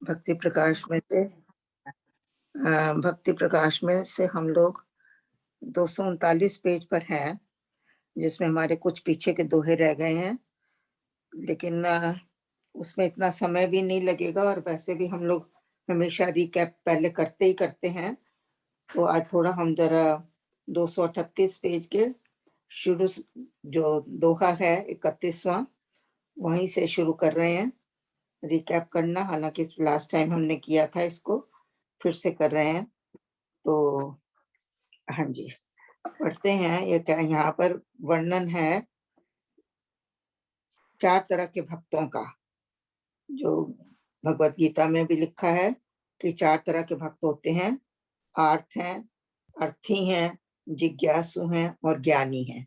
भक्ति प्रकाश में से भक्ति प्रकाश में से हम लोग 239 पेज पर हैं, जिसमें हमारे कुछ पीछे के दोहे रह गए हैं, लेकिन उसमें इतना समय भी नहीं लगेगा और वैसे भी हम लोग हमेशा रिकैप पहले करते ही करते हैं। तो आज थोड़ा हम जरा 238 पेज के शुरू जो दोहा है 31वां, वहीं से शुरू कर रहे हैं रिकैप करना। हालांकि लास्ट टाइम हमने किया था, इसको फिर से कर रहे हैं। तो हाँ जी, पढ़ते हैं। ये क्या यहाँ पर वर्णन है 4 तरह के भक्तों का, जो भगवत गीता में भी लिखा है कि 4 तरह के भक्त होते हैं। आर्थ हैं, अर्थी हैं, जिज्ञासु हैं और ज्ञानी हैं,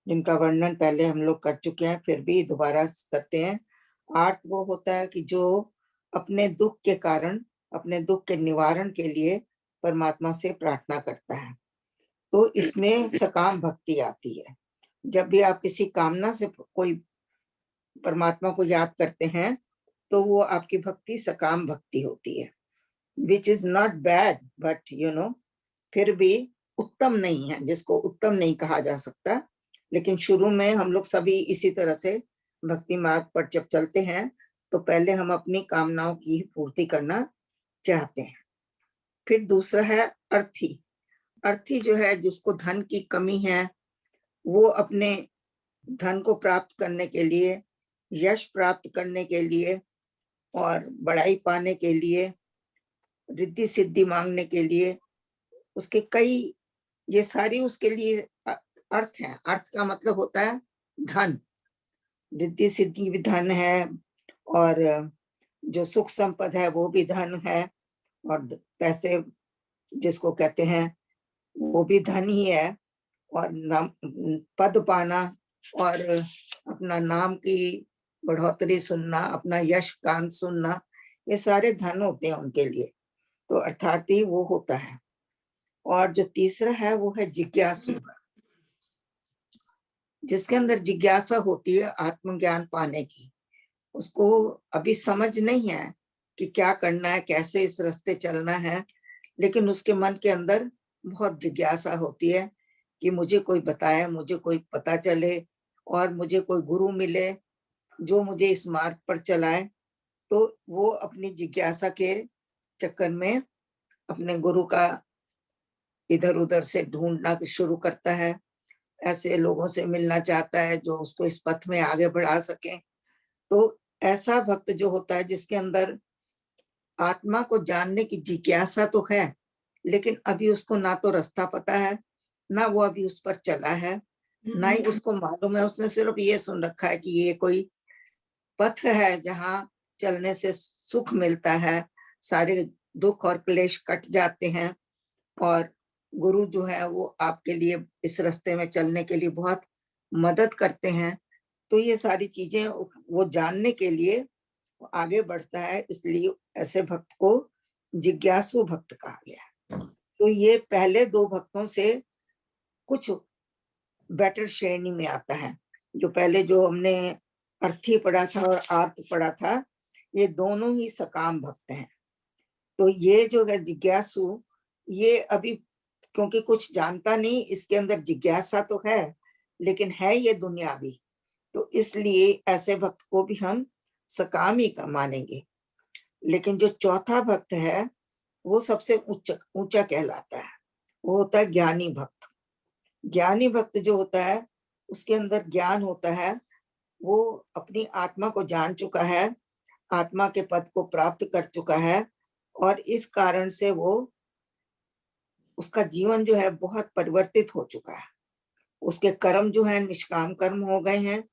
जिनका वर्णन पहले हम लोग कर चुके हैं, फिर भी दोबारा करते हैं। आर्थ वो होता है कि जो अपने दुख के कारण, अपने दुख के निवारण के लिए परमात्मा से प्रार्थना करता है। तो इसमें सकाम भक्ति आती है। जब भी आप किसी कामना से कोई परमात्मा को याद करते हैं तो वो आपकी भक्ति सकाम भक्ति होती है, which is not bad, but फिर भी उत्तम नहीं है, जिसको उत्तम नहीं कहा जा सकता। लेकिन शुरू में हम लोग सभी इसी तरह से भक्ति मार्ग पर जब चलते हैं तो पहले हम अपनी कामनाओं की पूर्ति करना चाहते हैं। फिर दूसरा है अर्थी। अर्थी जो है, जिसको धन की कमी है, वो अपने धन को प्राप्त करने के लिए, यश प्राप्त करने के लिए और बड़ाई पाने के लिए, रिद्धि सिद्धि मांगने के लिए, उसके कई, ये सारी उसके लिए अर्थ है। अर्थ का मतलब होता है धन। रिद्धि सिद्धि भी धन है और जो सुख संपद है वो भी धन है, और पैसे जिसको कहते हैं वो भी धन ही है। और नाम, पद पाना और अपना नाम की बढ़ोतरी सुनना, अपना यश गान सुनना, ये सारे धन होते हैं उनके लिए। तो अर्थार्थी वो होता है। और जो तीसरा है वो है जिज्ञासु, जिसके अंदर जिज्ञासा होती है आत्मज्ञान पाने की। उसको अभी समझ नहीं है कि क्या करना है, कैसे इस रास्ते चलना है, लेकिन उसके मन के अंदर बहुत जिज्ञासा होती है कि मुझे कोई बताए, मुझे कोई पता चले और मुझे कोई गुरु मिले जो मुझे इस मार्ग पर चलाए। तो वो अपनी जिज्ञासा के चक्कर में अपने गुरु का इधर उधर से ढूंढना शुरू करता है। ऐसे लोगों से मिलना चाहता है जो उसको इस पथ में आगे बढ़ा सके। तो ऐसा भक्त जो होता है, जिसके अंदर आत्मा को जानने की जिज्ञासा तो है, लेकिन अभी उसको ना तो रास्ता पता है, ना वो अभी उस पर चला है, ना ही उसको मालूम है। उसने सिर्फ ये सुन रखा है कि ये कोई पथ है जहाँ चलने से सुख मिलता है, सारे दुख और क्लेश कट जाते हैं और गुरु जो है वो आपके लिए इस रास्ते में चलने के लिए बहुत मदद करते हैं। तो ये सारी चीजें वो जानने के लिए आगे बढ़ता है, इसलिए ऐसे भक्त को जिज्ञासु भक्त कहा गया। तो ये पहले 2 भक्तों से कुछ बेटर श्रेणी में आता है। जो पहले जो हमने अर्थी पढ़ा था और आर्त पढ़ा था, ये दोनों ही सकाम भक्त हैं। तो ये जो है जिज्ञासु, ये अभी क्योंकि कुछ जानता नहीं, इसके अंदर जिज्ञासा तो है लेकिन है ये दुनियावी, तो इसलिए ऐसे भक्त को भी हम सकाम ही का मानेंगे। लेकिन जो चौथा भक्त है वो सबसे ऊंचा कहलाता है, वो होता है ज्ञानी भक्त। ज्ञानी भक्त जो होता है उसके अंदर ज्ञान होता है, वो अपनी आत्मा को जान चुका है, आत्मा के पद को प्राप्त कर चुका है और इस कारण से वो, उसका जीवन जो है बहुत परिवर्तित हो चुका है। उसके कर्म जो है निष्काम कर्म हो गए हैं,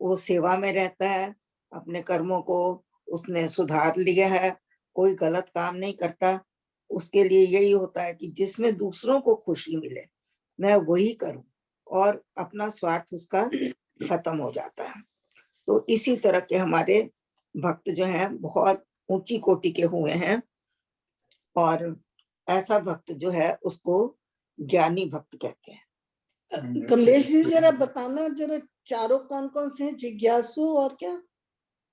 वो सेवा में रहता है, अपने कर्मों को उसने सुधार लिया है, कोई गलत काम नहीं करता। उसके लिए यही होता है कि जिसमें दूसरों को खुशी मिले मैं वही करूं, और अपना स्वार्थ उसका खत्म हो जाता है। तो इसी तरह के हमारे भक्त जो हैं बहुत ऊंची कोटि के हुए हैं, और ऐसा भक्त जो है उसको ज्ञानी भक्त कहते हैं। कमलेश जी जरा बताना, जरा चारों कौन कौन से हैं? जिज्ञासु और क्या?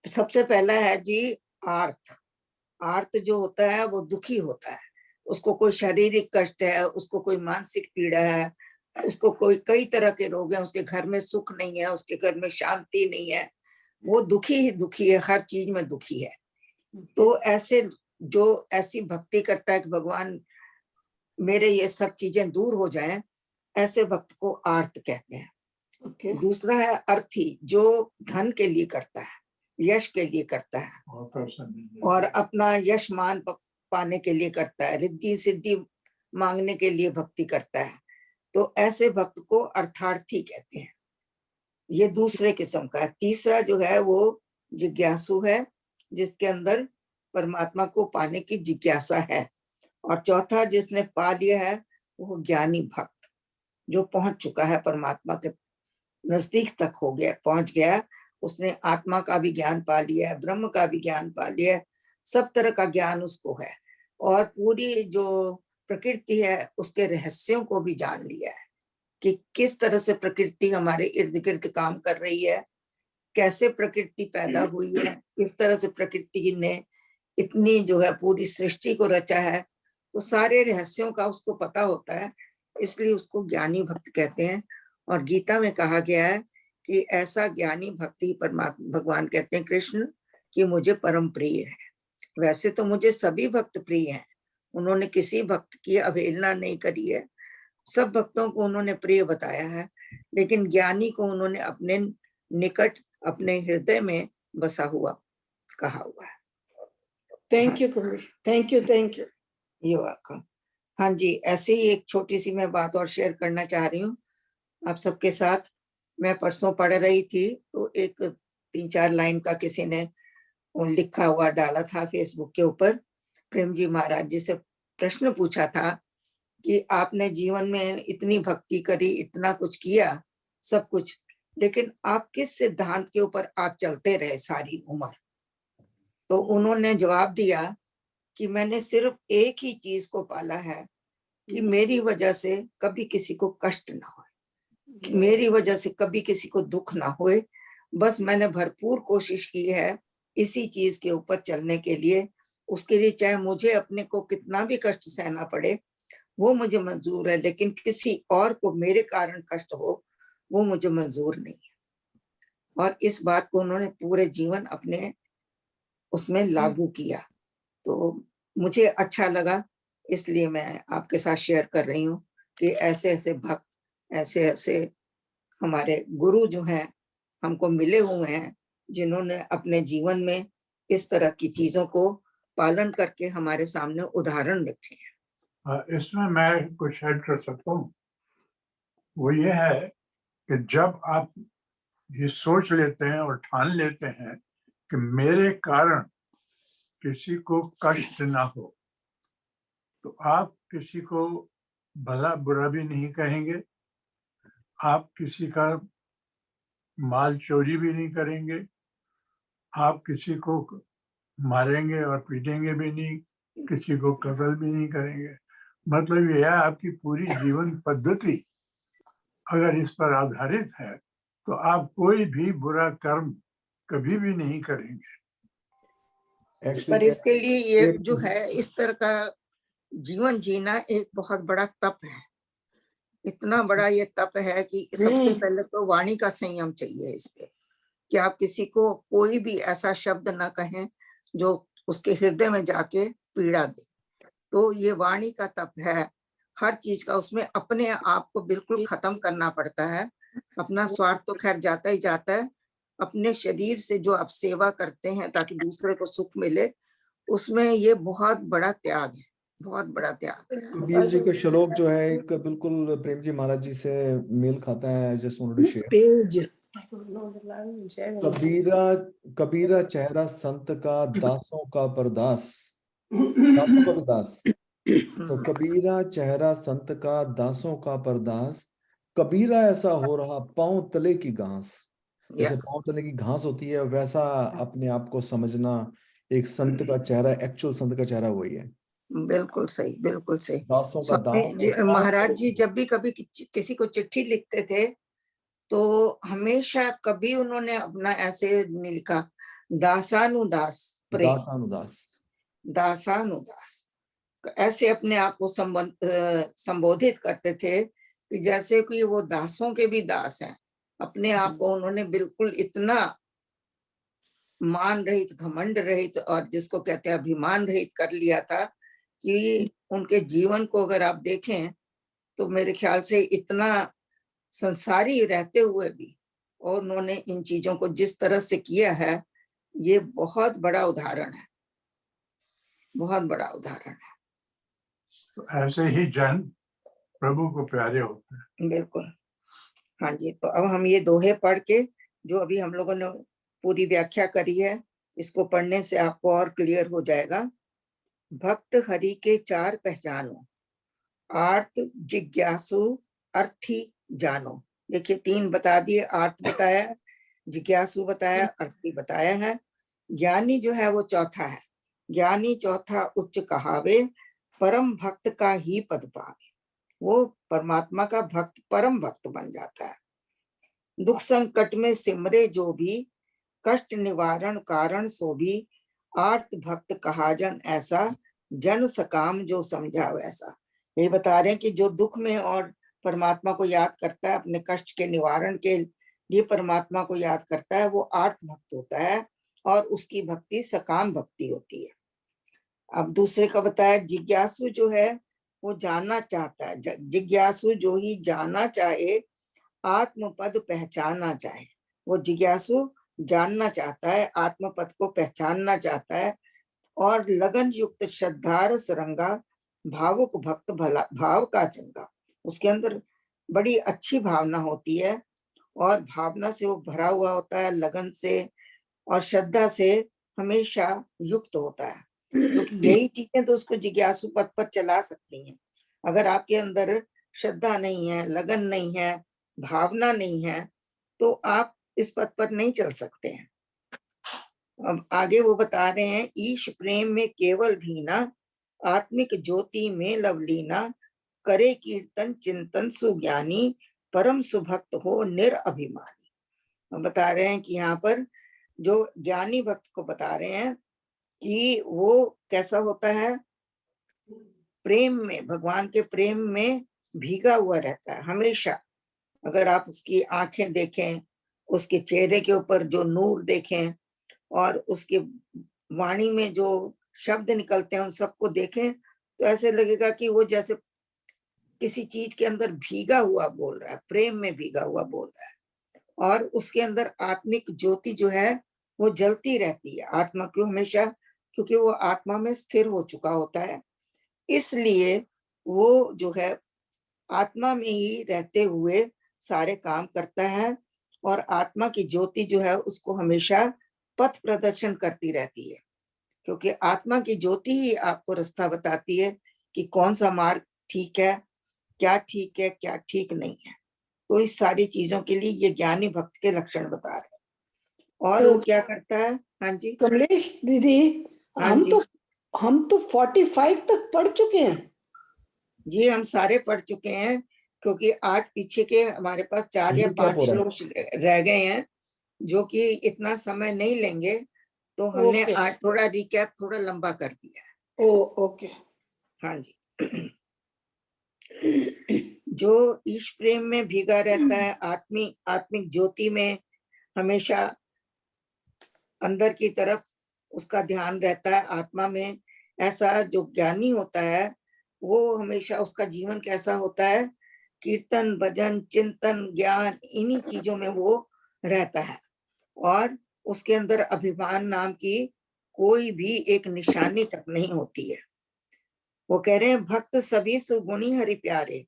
सबसे पहला है जी आर्थ। आर्त जो होता है वो दुखी होता है, उसको कोई शारीरिक कष्ट है, उसको कोई मानसिक पीड़ा है, उसको कोई कई तरह के रोग हैं, उसके घर में सुख नहीं है, उसके घर में शांति नहीं है, वो दुखी ही दुखी है, हर चीज में दुखी है। तो ऐसे जो ऐसी भक्ति करता है कि भगवान मेरे ये सब चीजें दूर हो जाएं, ऐसे भक्त को आर्त कहते हैं। ओके दूसरा है अर्थी, जो धन के लिए करता है, यश के लिए करता है और अपना यश मान पाने के लिए करता है, रिद्धि सिद्धि मांगने के लिए भक्ति करता है। तो ऐसे भक्त को अर्थार्थी कहते हैं। ये दूसरे किस्म का है। तीसरा जो है वो जिज्ञासु है, जिसके अंदर परमात्मा को पाने की जिज्ञासा है। और चौथा जिसने पा लिया है वो ज्ञानी भक्त, जो पहुंच चुका है परमात्मा के नजदीक तक हो गया, पहुंच गया, उसने आत्मा का भी ज्ञान पा लिया है, ब्रह्म का भी ज्ञान पा लिया है, सब तरह का ज्ञान उसको है और पूरी जो प्रकृति है उसके रहस्यों को भी जान लिया है कि किस तरह से प्रकृति हमारे इर्द गिर्द काम कर रही है, कैसे प्रकृति पैदा हुई है, किस तरह से प्रकृति ने इतनी जो है पूरी सृष्टि को रचा है। तो सारे रहस्यों का उसको पता होता है, इसलिए उसको ज्ञानी भक्त कहते हैं। और गीता में कहा गया है कि ऐसा ज्ञानी भक्त ही परमात्मा भगवान कहते हैं कृष्ण कि मुझे परम प्रिय है। वैसे तो मुझे सभी भक्त प्रिय हैं, उन्होंने किसी भक्त की अवहेलना नहीं करी है, सब भक्तों को उन्होंने प्रिय बताया है, लेकिन ज्ञानी को उन्होंने अपने निकट, अपने हृदय में बसा हुआ कहा हुआ है। Thank you Kamlesh, thank you thank you. You welcome. हाँ जी, ऐसे ही एक छोटी सी मैं बात और शेयर करना चाह रही हूँ आप सबके साथ। मैं परसों पढ़ रही थी तो एक 3-4 लाइन का किसी ने लिखा हुआ डाला था फेसबुक के ऊपर। प्रेम जी महाराज जी से प्रश्न पूछा था कि आपने जीवन में इतनी भक्ति करी, इतना कुछ किया, सब कुछ, लेकिन आप किस सिद्धांत के ऊपर आप चलते रहे सारी उम्र? तो उन्होंने जवाब दिया कि मैंने सिर्फ एक ही चीज को पाला है कि मेरी वजह से कभी किसी को कष्ट ना हो, कि मेरी वजह से कभी किसी को दुख ना होए। बस मैंने भरपूर कोशिश की है इसी चीज के ऊपर चलने के लिए, उसके लिए चाहे मुझे अपने को कितना भी कष्ट सहना पड़े वो मुझे मंजूर है, लेकिन किसी और को मेरे कारण कष्ट हो वो मुझे मंजूर नहीं है। और इस बात को उन्होंने पूरे जीवन अपने उसमें लागू किया। तो मुझे अच्छा लगा, इसलिए मैं आपके साथ शेयर कर रही हूँ कि ऐसे ऐसे भक्त, ऐसे ऐसे हमारे गुरु जो हैं हमको मिले हुए हैं, जिन्होंने अपने जीवन में इस तरह की चीजों को पालन करके हमारे सामने उदाहरण रखे हैं। इसमें मैं कुछ ऐड कर सकता हूँ। वो ये है कि जब आप ये सोच लेते हैं और ठान लेते हैं कि मेरे कारण किसी को कष्ट ना हो, तो आप किसी को भला बुरा भी नहीं कहेंगे, आप किसी का माल चोरी भी नहीं करेंगे, आप किसी को मारेंगे और पीटेंगे भी नहीं, किसी को कत्ल भी नहीं करेंगे। मतलब यह है आपकी पूरी जीवन पद्धति अगर इस पर आधारित है तो आप कोई भी बुरा कर्म कभी भी नहीं करेंगे। पर इसके लिए ये जो है इस तरह का जीवन जीना एक बहुत बड़ा तप है। इतना बड़ा ये तप है कि सबसे पहले तो वाणी का संयम चाहिए इस पे, कि आप किसी को कोई भी ऐसा शब्द ना कहें जो उसके हृदय में जाके पीड़ा दे। तो ये वाणी का तप है, हर चीज का उसमें अपने आप को बिल्कुल खत्म करना पड़ता है। अपना स्वार्थ तो खैर जाता ही जाता है, अपने शरीर से जो आप सेवा करते हैं ताकि दूसरे को सुख मिले, उसमें ये बहुत बड़ा त्याग है, बहुत बड़ा त्याग। कबीर जी के श्लोक जो है एक बिल्कुल प्रेम जी महाराज जी से मेल खाता है। Just wanted to share. Page Kabira Kabira चेहरा संत का, दासों का परदास, दासों का भी दास। तो कबीरा चेहरा संत का, दासों का परदास, कबीरा ऐसा हो रहा पांव तले की घास। जैसे पांव तले की घास होती है वैसा अपने आप को समझना। एक संत का चेहरा, एक्चुअल संत का चेहरा वही है। बिल्कुल सही, बिल्कुल सही। दासों का स्वामी दास जी महाराज जी जब भी कभी किसी को चिट्ठी लिखते थे तो हमेशा कभी उन्होंने अपना ऐसे नहीं लिखा दासानुदास प्रेम, दासानुदास। दासानुदास, ऐसे अपने आप को संबोधित करते थे कि जैसे कि वो दासों के भी दास हैं। अपने आप को उन्होंने बिल्कुल इतना मान रहित, घमंड रहित और जिसको कहते हैं अभिमान रहित कर लिया था कि उनके जीवन को अगर आप देखें तो मेरे ख्याल से इतना संसारी रहते हुए भी और उन्होंने इन चीजों को जिस तरह से किया है, ये बहुत बड़ा उदाहरण है, बहुत बड़ा उदाहरण है। तो ऐसे ही जन प्रभु को प्यारे होते हैं। बिल्कुल, हाँ जी। तो अब हम ये दोहे पढ़ के, जो अभी हम लोगों ने पूरी व्याख्या करी है, इसको पढ़ने से आपको और क्लियर हो जाएगा। भक्त हरि के चार पहचानो, आर्त जिज्ञासु अर्थी जानो। देखिए 3 बता दिए, आर्त बताया, जिज्ञासु बताया, अर्थी बताया है। ज्ञानी जो है वो चौथा है। ज्ञानी चौथा उच्च कहावे, परम भक्त का ही पद पावे। वो परमात्मा का भक्त, परम भक्त बन जाता है। दुख संकट में सिमरे जो भी, कष्ट निवारण कारण सो भी, आर्त भक्त कहा जन ऐसा, जन सकाम जो समझा वैसा। ये बता रहे हैं कि जो दुख में और परमात्मा को याद करता है, अपने कष्ट के निवारण के लिए परमात्मा को याद करता है, वो आर्त भक्त होता है और उसकी भक्ति सकाम भक्ति होती है। अब दूसरे का बताया, जिज्ञासु जो है वो जानना चाहता है। जिज्ञासु जो ही जानना चाहे, आत्मपद पहचानना चाहे। वो जिज्ञासु जानना चाहता है, आत्मपद को पहचानना चाहता है। और लगन युक्त श्रद्धार सरंगा, भावुक भक्त भला भाव का चंगा। उसके अंदर बड़ी अच्छी भावना होती है और भावना से वो भरा हुआ होता है, लगन से और श्रद्धा से हमेशा युक्त होता है। क्योंकि यही चीजें तो उसको जिज्ञासु पद पर चला सकती हैं। अगर आपके अंदर श्रद्धा नहीं है, लगन नहीं है, भावना नहीं है, तो आप इस पद पर नहीं चल सकते हैं। अब आगे वो बता रहे हैं, ईश प्रेम में केवल भीना, आत्मिक ज्योति में लवलीना, करे कीर्तन चिंतन सुज्ञानी, परम सुभक्त हो निरअभिमानी। बता रहे हैं कि यहाँ पर जो ज्ञानी भक्त को बता रहे हैं कि वो कैसा होता है, प्रेम में, भगवान के प्रेम में भीगा हुआ रहता है हमेशा। अगर आप उसकी आंखें देखें, उसके चेहरे के ऊपर जो नूर देखें और उसके वाणी में जो शब्द निकलते हैं उन सबको देखें, तो ऐसे लगेगा कि वो जैसे किसी चीज के अंदर भीगा हुआ बोल रहा है, प्रेम में भीगा हुआ बोल रहा है। और उसके अंदर आत्मिक ज्योति जो है वो जलती रहती है, आत्मा क्यों हमेशा, क्योंकि वो आत्मा में स्थिर हो चुका होता है। इसलिए वो जो है आत्मा में ही रहते हुए सारे काम करता है और आत्मा की ज्योति जो है उसको हमेशा पथ प्रदर्शन करती रहती है। क्योंकि आत्मा की ज्योति ही आपको रास्ता बताती है कि कौन सा मार्ग ठीक है, क्या ठीक नहीं है। तो इस सारी चीजों के लिए ये ज्ञानी भक्त के लक्षण बता रहे हैं। और वो क्या करता है? हाँ जी कमलेश दीदी, हाँ हम जी तो 45 तक पढ़ चुके हैं। जी, हम सारे पढ़ चुके हैं, क्योंकि आज पीछे के हमारे पास 4 या 5 श्लोक रह गए हैं जो कि इतना समय नहीं लेंगे, तो हमने ओके। आज थोड़ा रिकैप थोड़ा लंबा कर दिया है। ओ ओके। हाँ जी। जो ईश प्रेम में भीगा रहता है, आत्मिक ज्योति में हमेशा अंदर की तरफ उसका ध्यान रहता है, आत्मा में, ऐसा जो ज्ञानी होता है वो हमेशा उसका जीवन कैसा होता है, कीर्तन भजन चिंतन ज्ञान इन्हीं चीजों में वो रहता है। और उसके अंदर अभिमान नाम की कोई भी एक निशानी तक नहीं होती है। वो कह रहे हैं, भक्त सभी सुगुणी हरि प्यारे,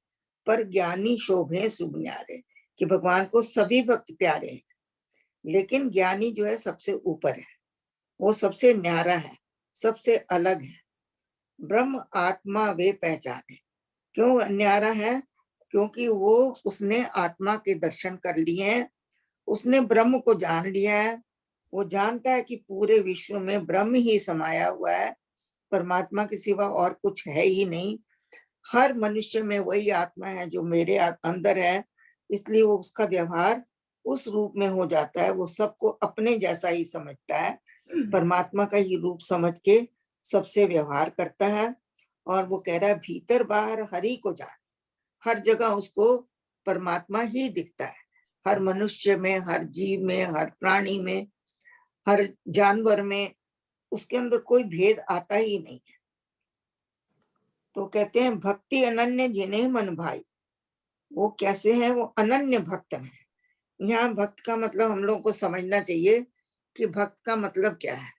पर ज्ञानी शोभे सुज्ञारे। कि भगवान को सभी भक्त प्यारे हैं, लेकिन ज्ञानी जो है सबसे ऊपर है, वो सबसे न्यारा है, सबसे अलग है। ब्रह्म आत्मा वे पहचाने। क्यों न्यारा है? क्योंकि वो उसने आत्मा के दर्शन कर लिए हैं, उसने ब्रह्म को जान लिया है। वो जानता है कि पूरे विश्व में ब्रह्म ही समाया हुआ है, परमात्मा के सिवा और कुछ है ही नहीं। हर मनुष्य में वही आत्मा है जो मेरे अंदर है, इसलिए वो उसका व्यवहार उस रूप में हो जाता है। वो सबको अपने जैसा ही समझता है, परमात्मा का ही रूप समझ के सबसे व्यवहार करता है। और वो कह रहा है भीतर बाहर हरि को जान, हर जगह उसको परमात्मा ही दिखता है, हर मनुष्य में, हर जीव में, हर प्राणी में, हर जानवर में, उसके अंदर कोई भेद आता ही नहीं है। तो कहते हैं भक्ति अनन्य जिन्हें मन भाई, वो कैसे हैं, वो अनन्य भक्त हैं। यहाँ भक्त का मतलब हम लोगों को समझना चाहिए कि भक्त का मतलब क्या है।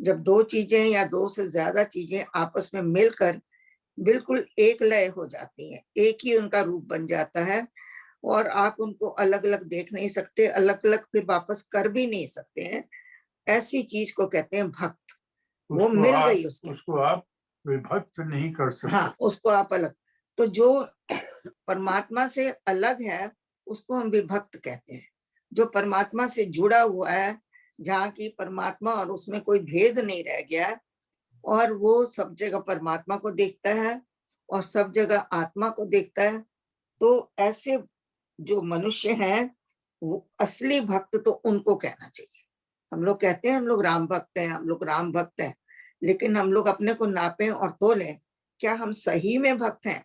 जब दो चीजें या दो से ज्यादा चीजें आपस में मिलकर बिल्कुल एक लय हो जाती हैं, एक ही उनका रूप बन जाता है, और आप उनको अलग अलग देख नहीं सकते, अलग अलग फिर वापस कर भी नहीं सकते हैं, ऐसी चीज को कहते हैं भक्त। वो मिल गई उसको आप विभक्त नहीं कर सकते। हाँ, उसको आप अलग, तो जो परमात्मा से अलग है उसको हम विभक्त कहते हैं। जो परमात्मा से जुड़ा हुआ है, जहाँ की परमात्मा और उसमें कोई भेद नहीं रह गया, और वो सब जगह परमात्मा को देखता है और सब जगह आत्मा को देखता है, तो ऐसे जो मनुष्य हैं वो असली भक्त तो उनको कहना चाहिए। हम लोग कहते हैं हम लोग राम भक्त हैं, हम लोग राम भक्त हैं, लेकिन हम लोग अपने को नापें और तोलें, क्या हम सही में भक्त हैं?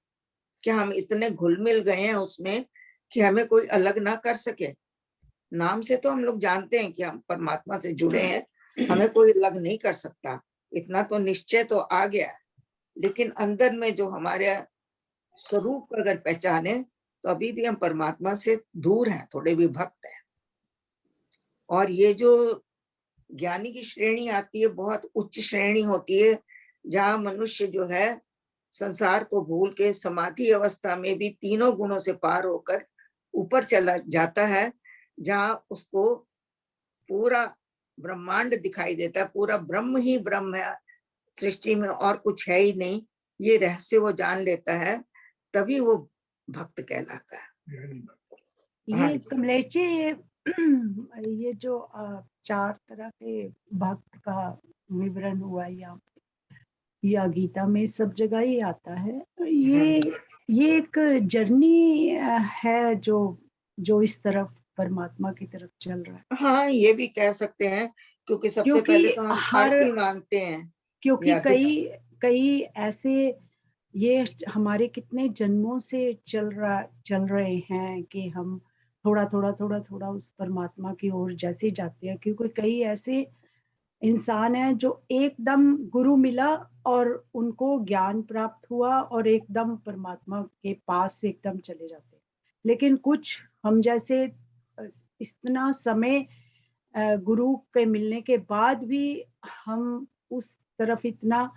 क्या हम इतने घुल मिल गए हैं उसमें कि हमें कोई अलग ना कर सके? नाम से तो हम लोग जानते हैं कि हम परमात्मा से जुड़े हैं, हमें कोई अलग नहीं कर सकता, इतना तो निश्चय तो आ गया है। लेकिन अंदर में जो हमारे स्वरूप को अगर पहचाने तो अभी भी हम परमात्मा से दूर हैं, थोड़े विभक्त हैं। और ये जो ज्ञानी की श्रेणी आती है, बहुत उच्च श्रेणी होती है, जहाँ मनुष्य जो है संसार को भूल के समाधि अवस्था में भी तीनों गुणों से पार होकर ऊपर चला जाता है, जहाँ उसको पूरा ब्रह्मांड दिखाई देता है, पूरा ब्रह्म ही ब्रह्म है, सृष्टि में और कुछ है ही नहीं, ये रहस्य वो जान लेता है, तभी वो भक्त कहलाता है। हाँ ये जी। कमलेश जी, ये जो चार तरह के भक्त का विवरण हुआ या गीता में सब जगह ही आता है। हाँ ये जी। एक जर्नी है जो इस तरफ परमात्मा की तरफ चल रहा है। हाँ, ये भी कह सकते हैं, क्योंकि सबसे क्योंकि पहले तो हम हर अर्थ ही मानते हैं क्योंकि या दुख। कई ऐसे ये हमारे कितने जन्मों से चल रहे हैं कि हम थोड़ा उस परमात्मा की ओर जैसे जाते हैं, क्योंकि कई ऐसे इंसान हैं जो एकदम गुरु मिला और उनको ज्ञान प्राप्त हुआ और एकदम परमात्मा के पास से एकदम चले जाते हैं। लेकिन कुछ हम जैसे इतना समय गुरु के मिलने के बाद भी हम उस तरफ इतना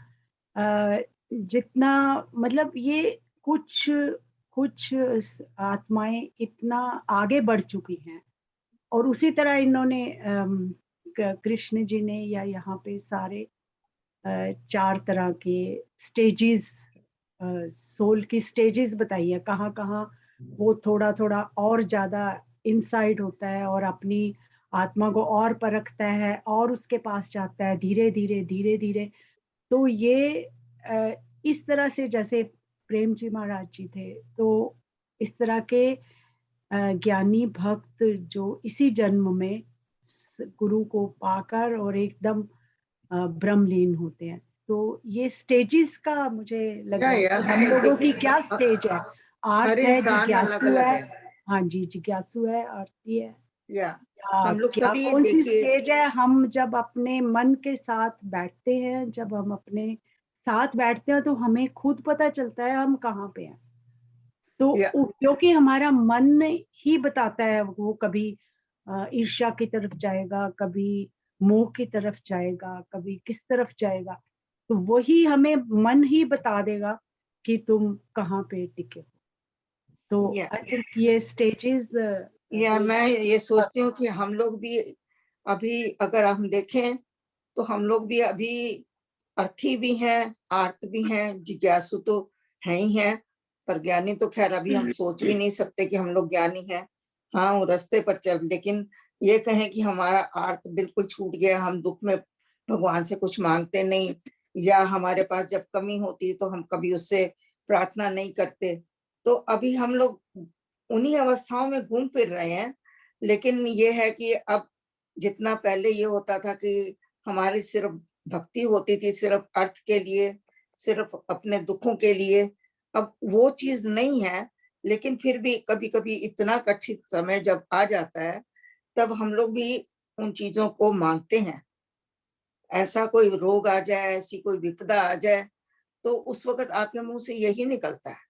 जितना मतलब ये कुछ कुछ आत्माएं इतना आगे बढ़ चुकी हैं, और उसी तरह इन्होंने कृष्ण जी ने या यहाँ पे सारे चार तरह के स्टेजेस, सोल की स्टेजेस बताई है, कहाँ कहाँ वो थोड़ा थोड़ा और ज्यादा इनसाइड होता है और अपनी आत्मा को और परखता है और उसके पास जाता है धीरे धीरे धीरे धीरे। तो ये इस तरह से जैसे प्रेम जी महाराज जी थे, तो इस तरह के ज्ञानी भक्त जो इसी जन्म में गुरु को पाकर और एकदम ब्रह्मलीन होते हैं। तो ये स्टेजेस का मुझे लग रहा है कि हम लोगों की क्या स्टेज है। हर आर्त है, इंसान अलग जिज्ञासु अलग है। है। हाँ जी, जिज्ञासु है, आरती है, या या हम लोग क्या सभी कौन सी देखिए, स्टेज है। हम जब अपने मन के साथ बैठते हैं, जब हम अपने साथ बैठते हैं तो हमें खुद पता चलता है हम कहाँ पे हैं। तो या क्योंकि हमारा मन ही बताता है, वो कभी ईर्ष्या की तरफ जाएगा, कभी मोह की तरफ जाएगा, कभी किस तरफ जाएगा, तो वही हमें मन ही बता देगा कि तुम कहाँ पे टिके हो। तो या आई थिंक ये स्टेजेस मैं ये सोचती हूँ कि हम लोग भी अभी अगर हम देखें तो हम लोग भी अभी अर्थी भी हैं, आर्त भी हैं, जिज्ञासु तो है ही हैं, पर ज्ञानी तो खैर अभी हम सोच भी नहीं सकते कि हम लोग ज्ञानी हैं। हाँ, वो रास्ते पर चल, लेकिन ये कहें कि हमारा आर्त बिल्कुल छूट गया, हम दुख में भगवान से कुछ मांगते नहीं, या हमारे पास जब कमी होती है तो हम कभी उससे प्रार्थना नहीं करते, तो अभी हम लोग उन्हीं अवस्थाओं में घूम फिर रहे हैं। लेकिन ये है कि अब जितना पहले ये होता था कि हमारे सिर्फ भक्ति होती थी सिर्फ अर्थ के लिए, सिर्फ अपने दुखों के लिए, अब वो चीज नहीं है। लेकिन फिर भी कभी कभी इतना कठिन समय जब आ जाता है तब हम लोग भी उन चीजों को मांगते हैं। ऐसा कोई रोग आ जाए, ऐसी कोई विपदा आ जाए, तो उस वक्त आपके मुंह से यही निकलता है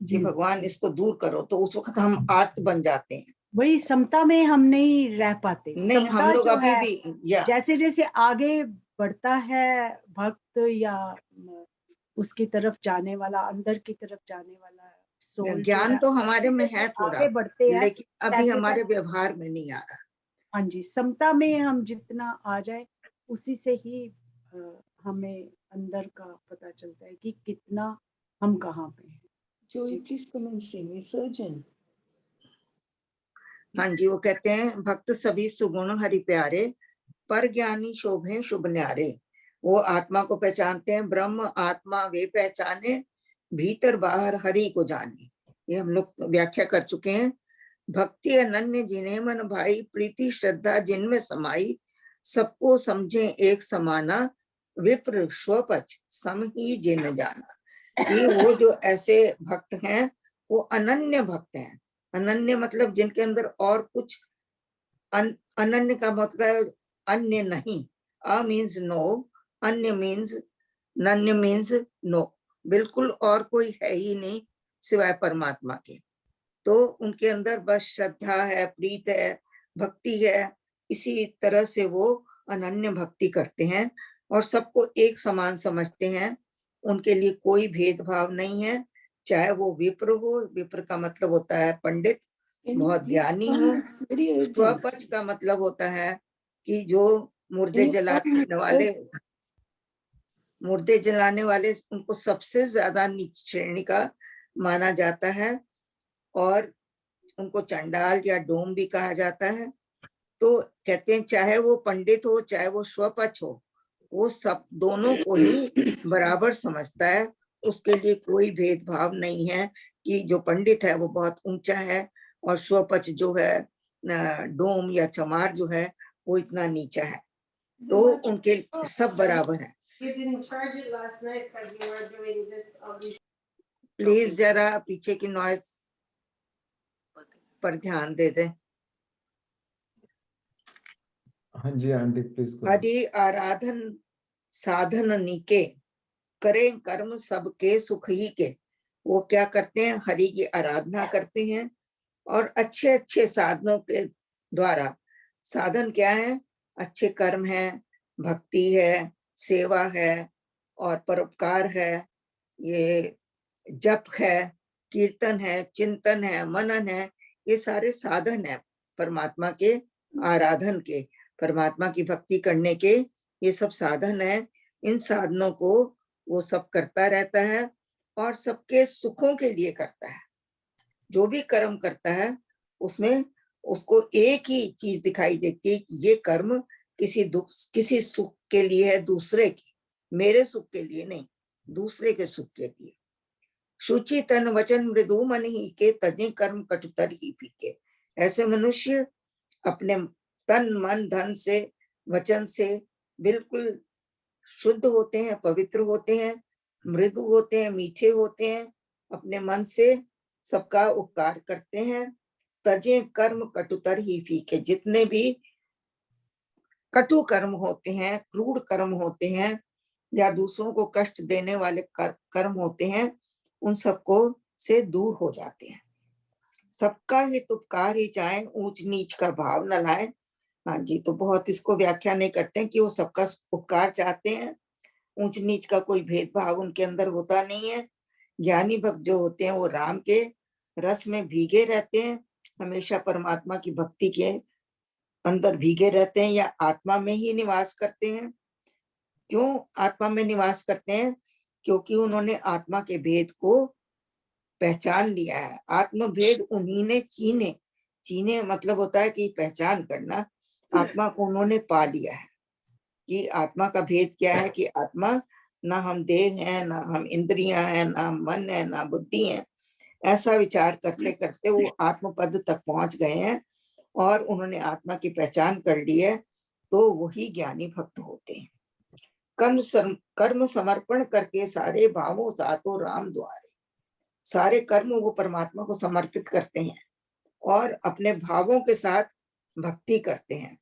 कि जी भगवान इसको दूर करो, तो उस वक्त हम आर्त बन जाते हैं। वही समता में हम नहीं रह पाते। नहीं, हम समता लोग जो अभी है, भी या जैसे जैसे आगे बढ़ता है भक्त या उसकी तरफ जाने वाला, अंदर की तरफ जाने वाला सोल जो ज्ञान है, तो हमारे में है थोड़ा, आगे बढ़ते हैं, लेकिन अभी तैसे हमारे तैसे। व्यवहार में नहीं आ रहा। हाँ जी, समता में हम जितना आ जाए उसी से ही हमें अंदर का पता चलता है कि कितना हम कहाँ पे हैं। Joey, please come and sing a surgeon. हाँ जी, वो कहते हैं भक्त सभी सुगुण हरि प्यारे, पर ज्ञानी शोभे शुभ न्यारे। वो आत्मा को पहचानते हैं, ब्रह्म आत्मा वे पहचाने, भीतर बाहर हरि को जाने। ये हम लोग व्याख्या कर चुके हैं। भक्ति अनन्य जिन्हें मन भाई, प्रीति श्रद्धा जिनमें समाई, सबको समझे एक समाना, विप्र स्वपच सम ही जिन जाना। कि वो जो ऐसे भक्त हैं वो अनन्य भक्त हैं। अनन्य मतलब जिनके अंदर और कुछ अनन्य का मतलब अन्य नहीं। अ मीन्स नो, अन्य मीन्स नन्य मीन्स नो, बिल्कुल और कोई है ही नहीं सिवाय परमात्मा के। तो उनके अंदर बस श्रद्धा है, प्रीत है, भक्ति है। इसी तरह से वो अनन्य भक्ति करते हैं और सबको एक समान समझते हैं। उनके लिए कोई भेदभाव नहीं है, चाहे वो विप्र हो, विप्र का मतलब होता है पंडित, Can you बहुत please ज्ञानी come हो। very urgent? स्वपच का मतलब होता है कि जो मुर्दे Can you जलाने come वाले, मुर्दे जलाने वाले उनको सबसे ज्यादा नीच श्रेणी का माना जाता है और उनको चंडाल या डोम भी कहा जाता है। तो कहते हैं चाहे वो पंडित हो चाहे वो स्वपच हो, वो सब दोनों को ही बराबर समझता है। उसके लिए कोई भेदभाव नहीं है कि जो पंडित है वो बहुत ऊंचा है और स्वपच जो है डोम या चमार जो है वो इतना नीचा है। तो उनके सब बराबर है। You didn't charge it last night because you were doing this, all these. Please जरा पीछे की नॉइज पर ध्यान दे दें। हाँ जी आंटी प्लीज करो। हरि आराधन साधन नीके, करें कर्म सबके सुख ही के। वो क्या करते हैं, हरि की आराधना करते हैं और अच्छे अच्छे साधनों के द्वारा, साधन क्या है, अच्छे कर्म है, भक्ति है, सेवा है और परोपकार है, ये जप है, कीर्तन है, चिंतन है, मनन है, ये सारे साधन है परमात्मा के आराधन के, परमात्मा की भक्ति करने के। ये सब साधन है। इन साधनों को वो सब करता रहता है और सबके सुखों के लिए करता है। जो भी कर्म करता है उसमें उसको एक ही चीज दिखाई देती है कि ये कर्म किसी सुख के लिए है, दूसरे की, मेरे सुख के लिए नहीं, दूसरे के सुख के लिए। शुचि तन वचन मृदु मन ही के, तजे कर्म कटुतर ही फीके। ऐसे मनुष्य अपने तन मन धन से वचन से बिल्कुल शुद्ध होते हैं, पवित्र होते हैं, मृदु होते हैं, मीठे होते हैं, अपने मन से सबका उपकार करते हैं। तजे कर्म कटुतर ही फीके। जितने भी कटु कर्म होते हैं, क्रूर कर्म होते हैं या दूसरों को कष्ट देने वाले कर्म होते हैं, उन सबको से दूर हो जाते हैं। सबका हित उपकार ही चाहे, ऊंच नीच का भाव न लाए। हाँ जी, तो बहुत इसको व्याख्या नहीं करते हैं कि वो सबका उपकार चाहते हैं, ऊंच नीच का कोई भेदभाव उनके अंदर होता नहीं है। ज्ञानी भक्त जो होते हैं वो राम के रस में भीगे रहते हैं, हमेशा परमात्मा की भक्ति के अंदर भीगे रहते हैं या आत्मा में ही निवास करते हैं। क्यों आत्मा में निवास करते हैं? क्योंकि उन्होंने आत्मा के भेद को पहचान लिया है। आत्म भेद उन्हीं ने चीने, चीने मतलब होता है कि पहचान करना। आत्मा को उन्होंने पा लिया है कि आत्मा का भेद क्या है, कि आत्मा ना हम देह हैं, ना हम इंद्रियां हैं, ना मन है, ना बुद्धि है। ऐसा विचार करते करते वो आत्म पद तक पहुंच गए हैं और उन्होंने आत्मा की पहचान कर ली है, तो वही ज्ञानी भक्त होते हैं। कर्म समर्पण करके सारे भावों सातो राम द्वारे, सारे कर्म वो परमात्मा को समर्पित करते हैं और अपने भावों के साथ भक्ति करते हैं।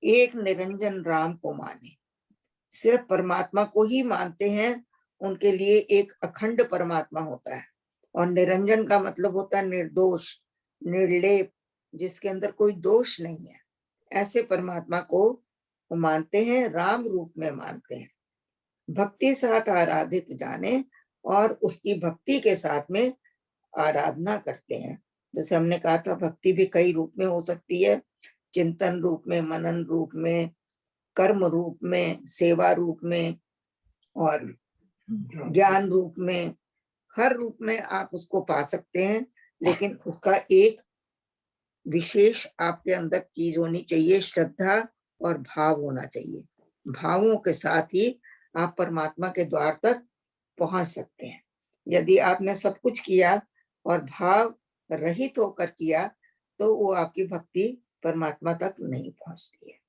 एक निरंजन राम को माने, सिर्फ परमात्मा को ही मानते हैं, उनके लिए एक अखंड परमात्मा होता है। और निरंजन का मतलब होता है निर्दोष, निर्लेप, जिसके अंदर कोई दोष नहीं है। ऐसे परमात्मा को वो मानते हैं, राम रूप में मानते हैं। भक्ति साथ आराधित जाने, और उसकी भक्ति के साथ में आराधना करते हैं। जैसे हमने कहा था, भक्ति भी कई रूप में हो सकती है, चिंतन रूप में, मनन रूप में, कर्म रूप में, सेवा रूप में और ज्ञान रूप में। हर रूप में आप उसको पा सकते हैं, लेकिन उसका एक विशेष आपके अंदर चीज होनी चाहिए, श्रद्धा और भाव होना चाहिए। भावों के साथ ही आप परमात्मा के द्वार तक पहुंच सकते हैं। यदि आपने सब कुछ किया और भाव रहित होकर किया, तो वो आपकी भक्ति परमात्मा तक नहीं पहुंचती है।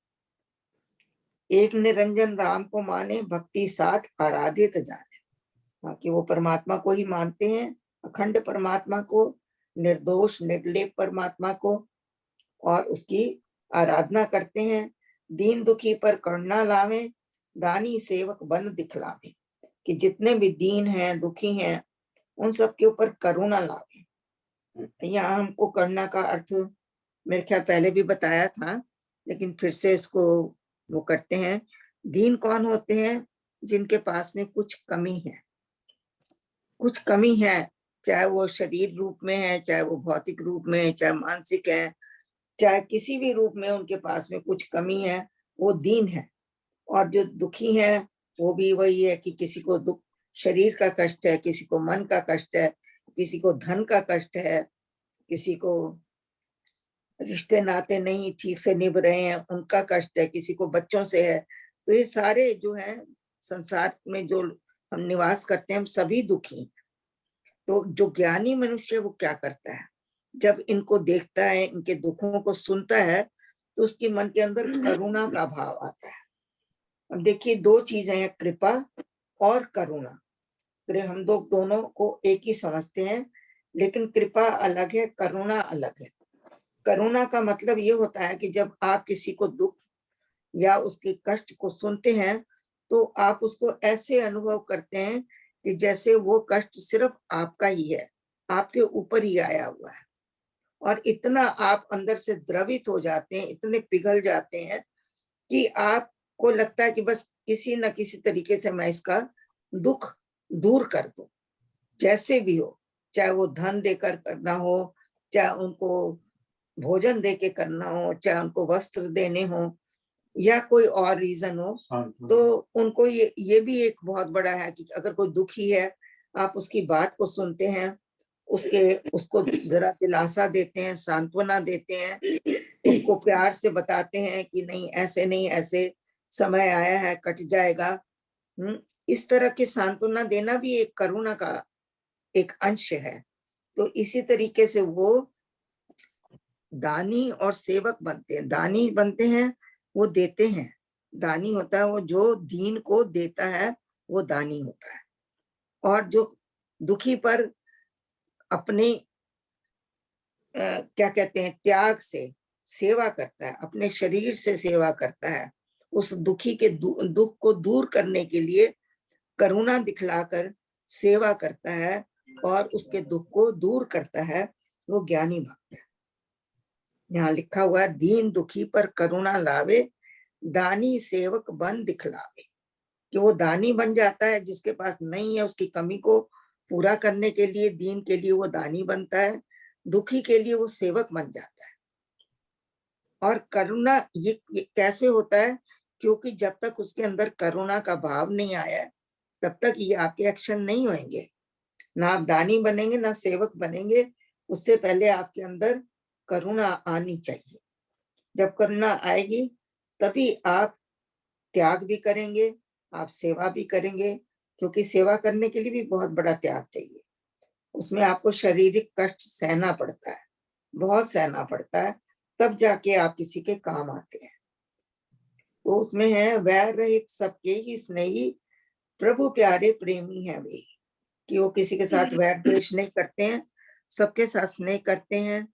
एक निरंजन राम को माने, भक्ति साथ आराधित जाने, कि वो परमात्मा को ही मानते हैं, अखंड परमात्मा को, निर्दोष निर्लेप परमात्मा को, और उसकी आराधना करते हैं। दीन दुखी पर करुणा लावे, दानी सेवक बन दिखलावे, कि जितने भी दीन हैं, दुखी हैं, उन सब के ऊपर करुणा लावे। यहाँ हमको करुणा का अर्थ मेरे ख्याल पहले भी बताया था, लेकिन फिर से इसको वो करते हैं। दीन कौन होते हैं? जिनके पास में कुछ कमी है, कुछ कमी है, चाहे वो शरीर रूप में है, चाहे वो भौतिक रूप में है, चाहे मानसिक है, चाहे किसी भी रूप में उनके पास में कुछ कमी है, वो दीन है। और जो दुखी है, वो भी वही है कि किसी को दुख, शरीर का कष्ट है, किसी को मन का कष्ट है, किसी को धन का कष्ट है, किसी को रिश्ते नाते नहीं ठीक से निभ रहे हैं, उनका कष्ट है, किसी को बच्चों से है। तो ये सारे जो है संसार में जो हम निवास करते हैं, हम सभी दुखी हैं। तो जो ज्ञानी मनुष्य वो क्या करता है? जब इनको देखता है, इनके दुखों को सुनता है, तो उसके मन के अंदर करुणा का भाव आता है। अब देखिए, दो चीजें हैं, कृपा और करुणा। हम लोग दोनों को एक ही समझते हैं, लेकिन कृपा अलग है, करुणा अलग है। करुणा का मतलब ये होता है कि जब आप किसी को दुख या उसके कष्ट को सुनते हैं, तो आप उसको ऐसे अनुभव करते हैं कि जैसे वो कष्ट सिर्फ आपका ही है, आपके ऊपर ही आया हुआ है। और इतना आप अंदर से द्रवित हो जाते हैं, इतने पिघल जाते हैं कि आपको लगता है कि बस किसी न किसी तरीके से मैं इसका दुख दूर कर दूं, जैसे भी हो, चाहे वो धन देकर करना हो, चाहे उनको भोजन देके करना हो, चाहे उनको वस्त्र देने हो, या कोई और रीजन हो। तो उनको ये भी एक बहुत बड़ा है कि अगर कोई दुखी है, आप उसकी बात को सुनते हैं, उसको जरा दिलासा देते हैं, सांत्वना देते हैं, उसको प्यार से बताते हैं कि नहीं, ऐसे नहीं, ऐसे समय आया है, कट जाएगा। इस तरह के सांत्वना देना भी एक करुणा का एक अंश है। तो इसी तरीके से वो दानी और सेवक बनते हैं। दानी बनते हैं, वो देते हैं। दानी होता है वो जो दीन को देता है, वो दानी होता है। और जो दुखी पर अपने क्या कहते हैं, त्याग से सेवा करता है, अपने शरीर से सेवा करता है, उस दुखी के दुख को दूर करने के लिए करुणा दिखलाकर सेवा करता है और उसके दुख को दूर करता है, वो ज्ञानी भक्त है। यहाँ लिखा हुआ है, दीन दुखी पर करुणा लावे, दानी सेवक बन दिखलावे। कि वो दानी बन जाता है, जिसके पास नहीं है उसकी कमी को पूरा करने के लिए, दीन के लिए वो दानी बनता है, दुखी के लिए वो सेवक बन जाता है। और करुणा ये कैसे होता है? क्योंकि जब तक उसके अंदर करुणा का भाव नहीं आया है, तब तक ये आपके एक्शन नहीं होंगे। ना आप दानी बनेंगे, ना सेवक बनेंगे। उससे पहले आपके अंदर करुणा आनी चाहिए। जब करुणा आएगी, तभी आप त्याग भी करेंगे, आप सेवा भी करेंगे, क्योंकि सेवा करने के लिए भी बहुत बड़ा त्याग चाहिए। उसमें आपको शारीरिक कष्ट सहना पड़ता है, बहुत सहना पड़ता है, तब जाके आप किसी के काम आते हैं। तो उसमें है वैर रहित सबके ही स्नेही, प्रभु प्यारे प्रेमी है वे, कि वो किसी के साथ वैर द्वेष नहीं करते हैं, सबके साथ स्नेह करते हैं,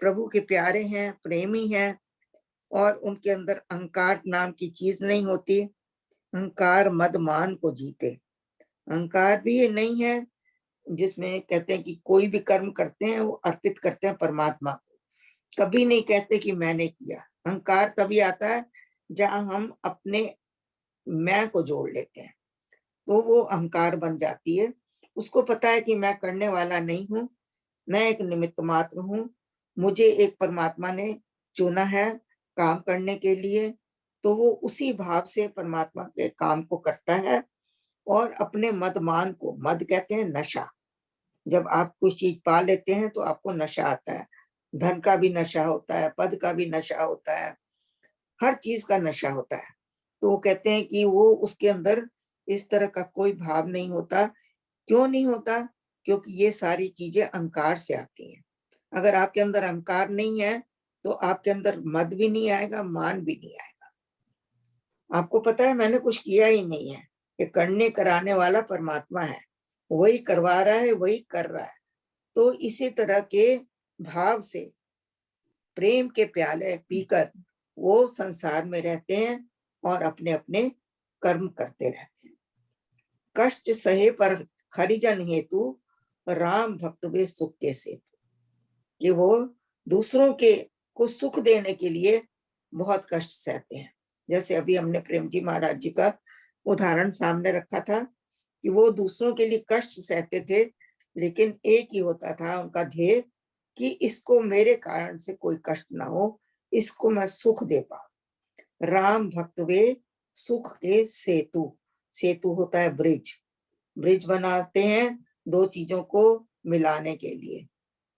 प्रभु के प्यारे हैं, प्रेमी हैं, और उनके अंदर अहंकार नाम की चीज नहीं होती। अहंकार मदमान को जीते। अहंकार भी ये नहीं है जिसमें कहते हैं कि कोई भी कर्म करते हैं वो अर्पित करते हैं परमात्मा को, कभी नहीं कहते कि मैंने किया। अहंकार तभी आता है जहां हम अपने मैं को जोड़ लेते हैं, तो वो अहंकार बन जाती है। उसको पता है कि मैं करने वाला नहीं हूँ, मैं एक निमित्त मात्र हूँ, मुझे एक परमात्मा ने चुना है काम करने के लिए, तो वो उसी भाव से परमात्मा के काम को करता है और अपने मदमान को, मद कहते हैं नशा, जब आप कुछ चीज पा लेते हैं तो आपको नशा आता है, धन का भी नशा होता है, पद का भी नशा होता है, हर चीज का नशा होता है। तो वो कहते हैं कि वो उसके अंदर इस तरह का कोई भाव नहीं होता। क्यों नहीं होता? क्योंकि ये सारी चीजें अहंकार से आती हैं। अगर आपके अंदर अहंकार नहीं है तो आपके अंदर मद भी नहीं आएगा, मान भी नहीं आएगा। आपको पता है मैंने कुछ किया ही नहीं है, ये करने कराने वाला परमात्मा है, वही करवा रहा है, वही कर रहा है। तो इसी तरह के भाव से प्रेम के प्याले पीकर वो संसार में रहते हैं और अपने अपने कर्म करते रहते हैं। कष्ट सहे पर हरिजन हेतु, राम भक्त वे सुख के सेतु, कि वो दूसरों के को सुख देने के लिए बहुत कष्ट सहते हैं। जैसे अभी हमने प्रेम जी महाराज जी का उदाहरण सामने रखा था कि वो दूसरों के लिए कष्ट सहते थे, लेकिन एक ही होता था उनका ध्येय कि इसको मेरे कारण से कोई कष्ट ना हो, इसको मैं सुख दे पाऊं। राम भक्त वे सुख के सेतु, सेतु होता है ब्रिज, ब्रिज बनाते हैं दो चीजों को मिलाने के लिए,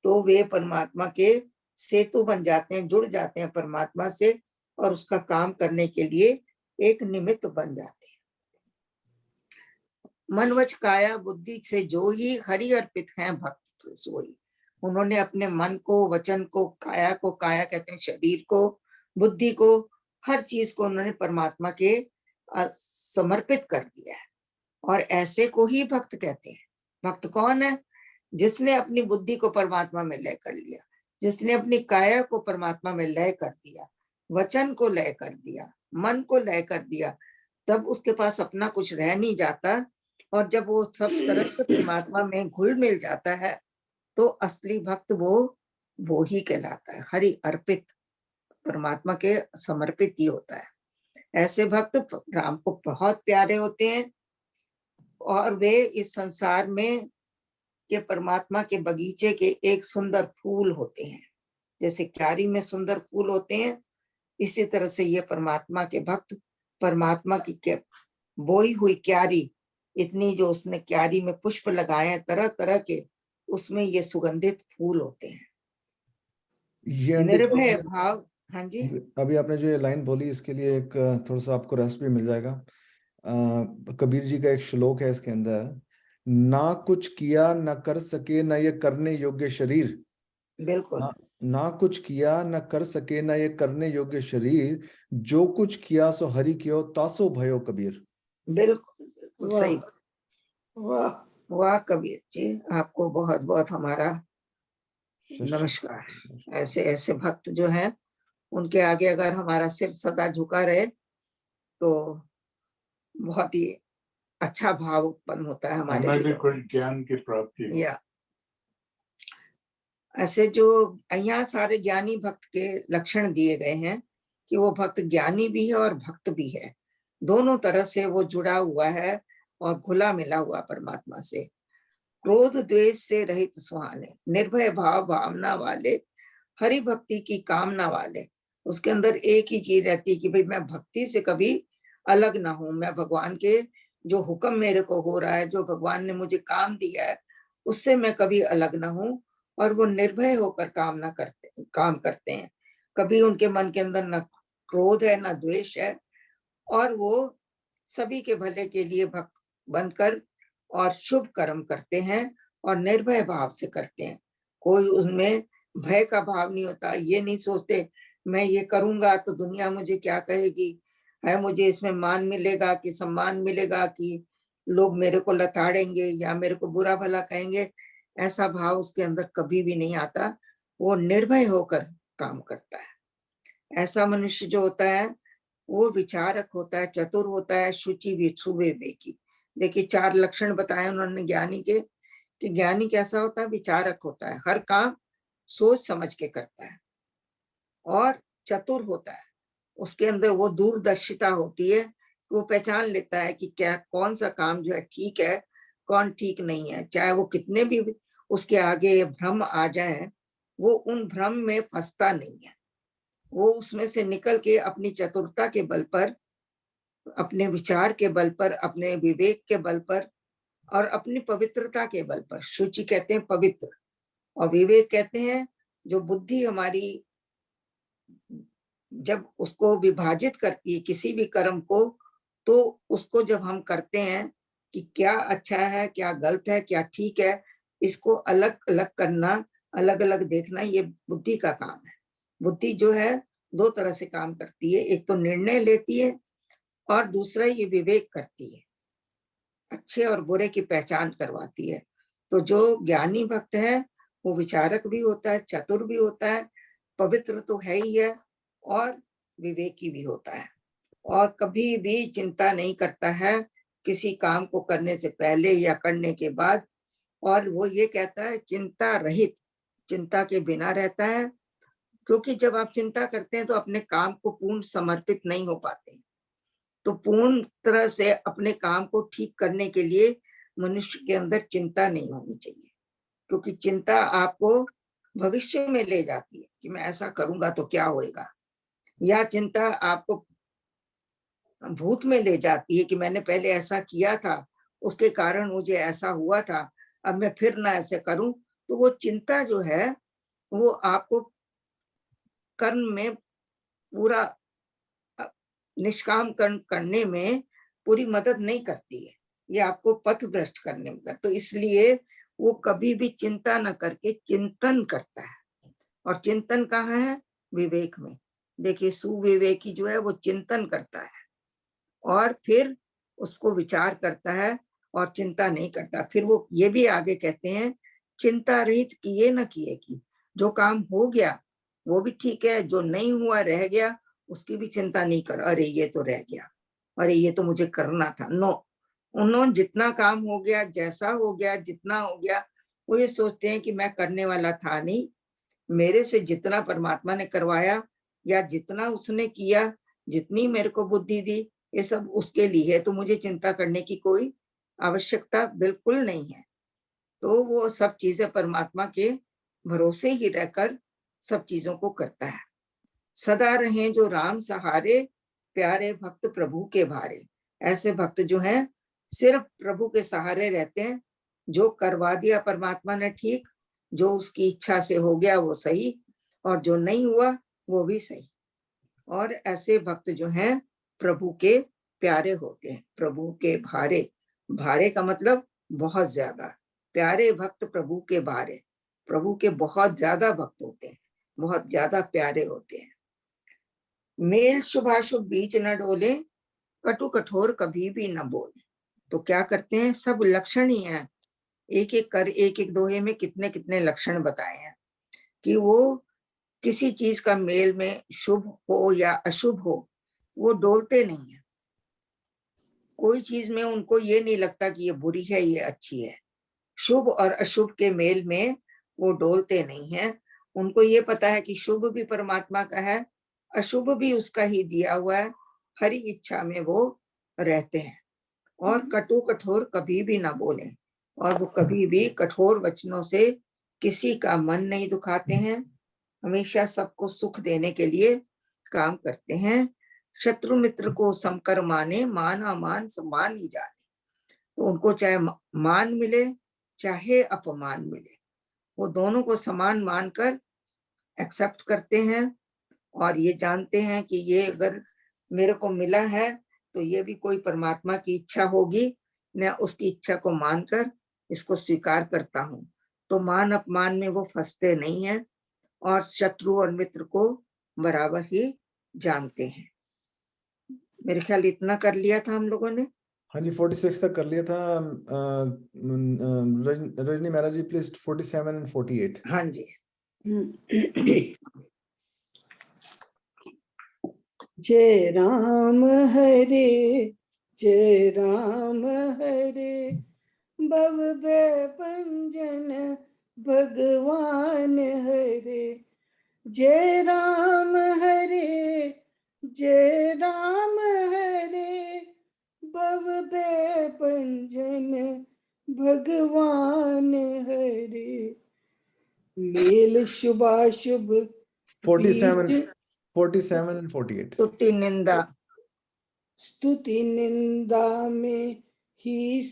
तो वे परमात्मा के सेतु बन जाते हैं, जुड़ जाते हैं परमात्मा से और उसका काम करने के लिए एक निमित्त बन जाते हैं। मन वच काया बुद्धि से जो ही हरि अर्पित हैं भक्त सोई, उन्होंने अपने मन को, वचन को, काया को, काया कहते हैं शरीर को, बुद्धि को, हर चीज को उन्होंने परमात्मा के समर्पित कर दिया है। और ऐसे को ही भक्त कहते हैं। भक्त कौन है? जिसने अपनी बुद्धि को परमात्मा में लय कर लिया, जिसने अपनी काया को परमात्मा में लय कर दिया, वचन को लय कर दिया, मन को लय कर दिया, तब उसके पास अपना कुछ रह नहीं जाता। और जब वो सब तरह से परमात्मा में घुल मिल जाता है तो असली भक्त वो ही कहलाता है। हरि अर्पित, परमात्मा के समर्पित ही होता है। ऐसे भक्त राम को बहुत प्यारे होते हैं और वे इस संसार में के परमात्मा के बगीचे के एक सुंदर फूल होते हैं। जैसे क्यारी में सुंदर फूल होते हैं, इसी तरह से ये परमात्मा के भक्त परमात्मा की बोई हुई क्यारी, इतनी जो उसने क्यारी में पुष्प लगाए हैं तरह तरह के, उसमें ये सुगंधित फूल होते हैं। ये आंटी निर्भय भाव। हाँ जी, अभी आपने जो ये लाइन बोली इसके लिए एक थोड़ा सा आपको रेस्ट भी मिल जाएगा। कबीर जी का एक श्लोक है इसके अंदर, ना कुछ किया न कर सके न ये करने योग्य शरीर, बिल्कुल ना कुछ किया न कर सके न ये करने योग्य शरीर, जो कुछ किया सो हरि कियो तासो भयो कबीर। बिल्कुल बिल्कुल वाह, सही। वाह, वाह कबीर जी, आपको बहुत बहुत हमारा शिष्य। नमस्कार। ऐसे ऐसे भक्त जो हैं उनके आगे अगर हमारा सिर सदा झुका रहे तो बहुत ही अच्छा भाव उत्पन्न होता है हमारे हमें भी दिलों कुछ ज्ञान की प्राप्ति में। हो। या ऐसे जो यहाँ सारे ज्ञानी भक्त के लक्षण दिए गए हैं कि वो भक्त ज्ञानी भी है और भक्त भी है, दोनों तरह से वो जुड़ा हुआ है और घुला मिला हुआ परमात्मा से। क्रोध द्वेष से रहित सुहाने, निर्भय भाव भावना वाले, हरि भक्ति की कामना वाले। उसके अंदर एक ही चीज रहती है कि भाई मैं भक्ति से कभी अलग ना हूं, मैं भगवान के जो हुक्म मेरे को हो रहा है, जो भगवान ने मुझे काम दिया है, उससे मैं कभी अलग ना हूं। और वो निर्भय होकर काम करते हैं। कभी उनके मन के अंदर न क्रोध है न द्वेष है, और वो सभी के भले के लिए भक्त बनकर और शुभ कर्म करते हैं और निर्भय भाव से करते हैं। कोई उनमें भय का भाव नहीं होता, ये नहीं सोचते मैं ये करूंगा तो दुनिया मुझे क्या कहेगी, है मुझे इसमें मान मिलेगा कि सम्मान मिलेगा कि लोग मेरे को लताड़ेंगे या मेरे को बुरा भला कहेंगे, ऐसा भाव उसके अंदर कभी भी नहीं आता। वो निर्भय होकर काम करता है। ऐसा मनुष्य जो होता है वो विचारक होता है, चतुर होता है, शुचि सुविवेकी। देखिए 4 लक्षण बताए उन्होंने ज्ञानी के, कि ज्ञानी कैसा होता है, विचारक होता है, हर काम सोच समझ के करता है और चतुर होता है। उसके अंदर वो दूरदर्शिता होती है, वो पहचान लेता है कि क्या कौन सा काम जो है ठीक है, कौन ठीक नहीं है। चाहे वो कितने भी उसके आगे भ्रम आ जाए, वो उन भ्रम में फंसता नहीं है। वो उसमें से निकल के अपनी चतुरता के बल पर, अपने विचार के बल पर, अपने विवेक के बल पर और अपनी पवित्रता के बल पर, शुचि कहते हैं पवित्र, और विवेक कहते हैं जो बुद्धि हमारी जब उसको विभाजित करती है किसी भी कर्म को, तो उसको जब हम करते हैं कि क्या अच्छा है, क्या गलत है, क्या ठीक है, इसको अलग अलग करना, अलग अलग देखना, ये बुद्धि का काम है। बुद्धि जो है 2 तरह से काम करती है, एक तो निर्णय लेती है और दूसरा ये विवेक करती है, अच्छे और बुरे की पहचान करवाती है। तो जो ज्ञानी भक्त है वो विचारक भी होता है, चतुर भी होता है, पवित्र तो है ही है और विवेकी भी होता है, और कभी भी चिंता नहीं करता है किसी काम को करने से पहले या करने के बाद। और वो ये कहता है चिंता रहित, चिंता के बिना रहता है, क्योंकि जब आप चिंता करते हैं तो अपने काम को पूर्ण समर्पित नहीं हो पाते। तो पूर्ण तरह से अपने काम को ठीक करने के लिए मनुष्य के अंदर चिंता नहीं होनी चाहिए, क्योंकि चिंता आपको भविष्य में ले जाती है कि मैं ऐसा करूंगा तो क्या होएगा, या चिंता आपको भूत में ले जाती है कि मैंने पहले ऐसा किया था, उसके कारण मुझे ऐसा हुआ था, अब मैं फिर ना ऐसे करूं। तो वो चिंता जो है वो आपको कर्म में पूरा निष्काम कर्म करने में पूरी मदद नहीं करती है, ये आपको पथ भ्रष्ट करने में। तो इसलिए वो कभी भी चिंता न करके चिंतन करता है, और चिंतन कहाँ है, विवेक में। देखिए सुविवेकी जो है वो चिंतन करता है और फिर उसको विचार करता है और चिंता नहीं करता। फिर वो ये भी आगे कहते हैं चिंता रहित किए न किए की, जो काम हो गया वो भी ठीक है, जो नहीं हुआ रह गया उसकी भी चिंता नहीं कर, अरे ये तो रह गया, अरे ये तो मुझे करना था। नो, उन्होंने जितना काम हो गया, जैसा हो गया, जितना हो गया, वो ये सोचते हैं कि मैं करने वाला था नहीं, मेरे से जितना परमात्मा ने करवाया या जितना उसने किया, जितनी मेरे को बुद्धि दी, ये सब उसके लिए है, तो मुझे चिंता करने की कोई आवश्यकता बिल्कुल नहीं है। तो वो सब चीजें परमात्मा के भरोसे ही रहकर सब चीजों को करता है। सदा रहें जो राम सहारे, प्यारे भक्त प्रभु के भारे। ऐसे भक्त जो हैं सिर्फ प्रभु के सहारे रहते हैं, जो करवा दिया परमात्मा ने ठीक, जो उसकी इच्छा से हो गया वो सही, और जो नहीं हुआ वो भी सही। और ऐसे भक्त जो हैं प्रभु के प्यारे होते हैं, प्रभु के भारे। भारे का मतलब बहुत ज्यादा, प्यारे भक्त प्रभु के भारे, प्रभु के बहुत ज्यादा भक्त होते हैं, बहुत ज्यादा प्यारे होते हैं। मेल शुभाशुभ बीच न डोले, कटु कठोर कभी भी न बोले। तो क्या करते हैं, सब लक्षण ही हैं, एक एक कर एक एक दोहे में कितने कितने लक्षण बताए हैं कि वो किसी चीज का मेल में शुभ हो या अशुभ हो, वो डोलते नहीं है। कोई चीज में उनको ये नहीं लगता कि ये बुरी है, ये अच्छी है। शुभ और अशुभ के मेल में वो डोलते नहीं है। उनको ये पता है कि शुभ भी परमात्मा का है, अशुभ भी उसका ही दिया हुआ है, हरी इच्छा में वो रहते हैं। और कटु कठोर कभी भी ना बोले, और वो कभी भी कठोर वचनों से किसी का मन नहीं दुखाते हैं, हमेशा सबको सुख देने के लिए काम करते हैं। शत्रु मित्र को समकर माने, मान अमान सम्मान ही जाने। तो उनको चाहे मान मिले चाहे अपमान मिले, वो दोनों को समान मानकर एक्सेप्ट करते हैं, और ये जानते हैं कि ये अगर मेरे को मिला है तो ये भी कोई परमात्मा की इच्छा होगी, मैं उसकी इच्छा को मानकर इसको स्वीकार करता हूँ। तो मान अपमान में वो फंसते नहीं हैं और शत्रु और मित्र को बराबर ही जानते हैं। मेरे ख्याल इतना कर लिया था हम लोगों ने। हाँ जी 46 तक कर लिया था। रजनी महाराज जी प्लीज 47 एंड 48। हाँ जी। जय राम हरे जय राम हरे भव भय भंजन भगवान हरे जय राम हरे जय राम हरे भव भय भंजन भगवान हरे मेल शुभाशुभ 47 एंड 48। स्तुति निंदा स्तुति निंदा में ही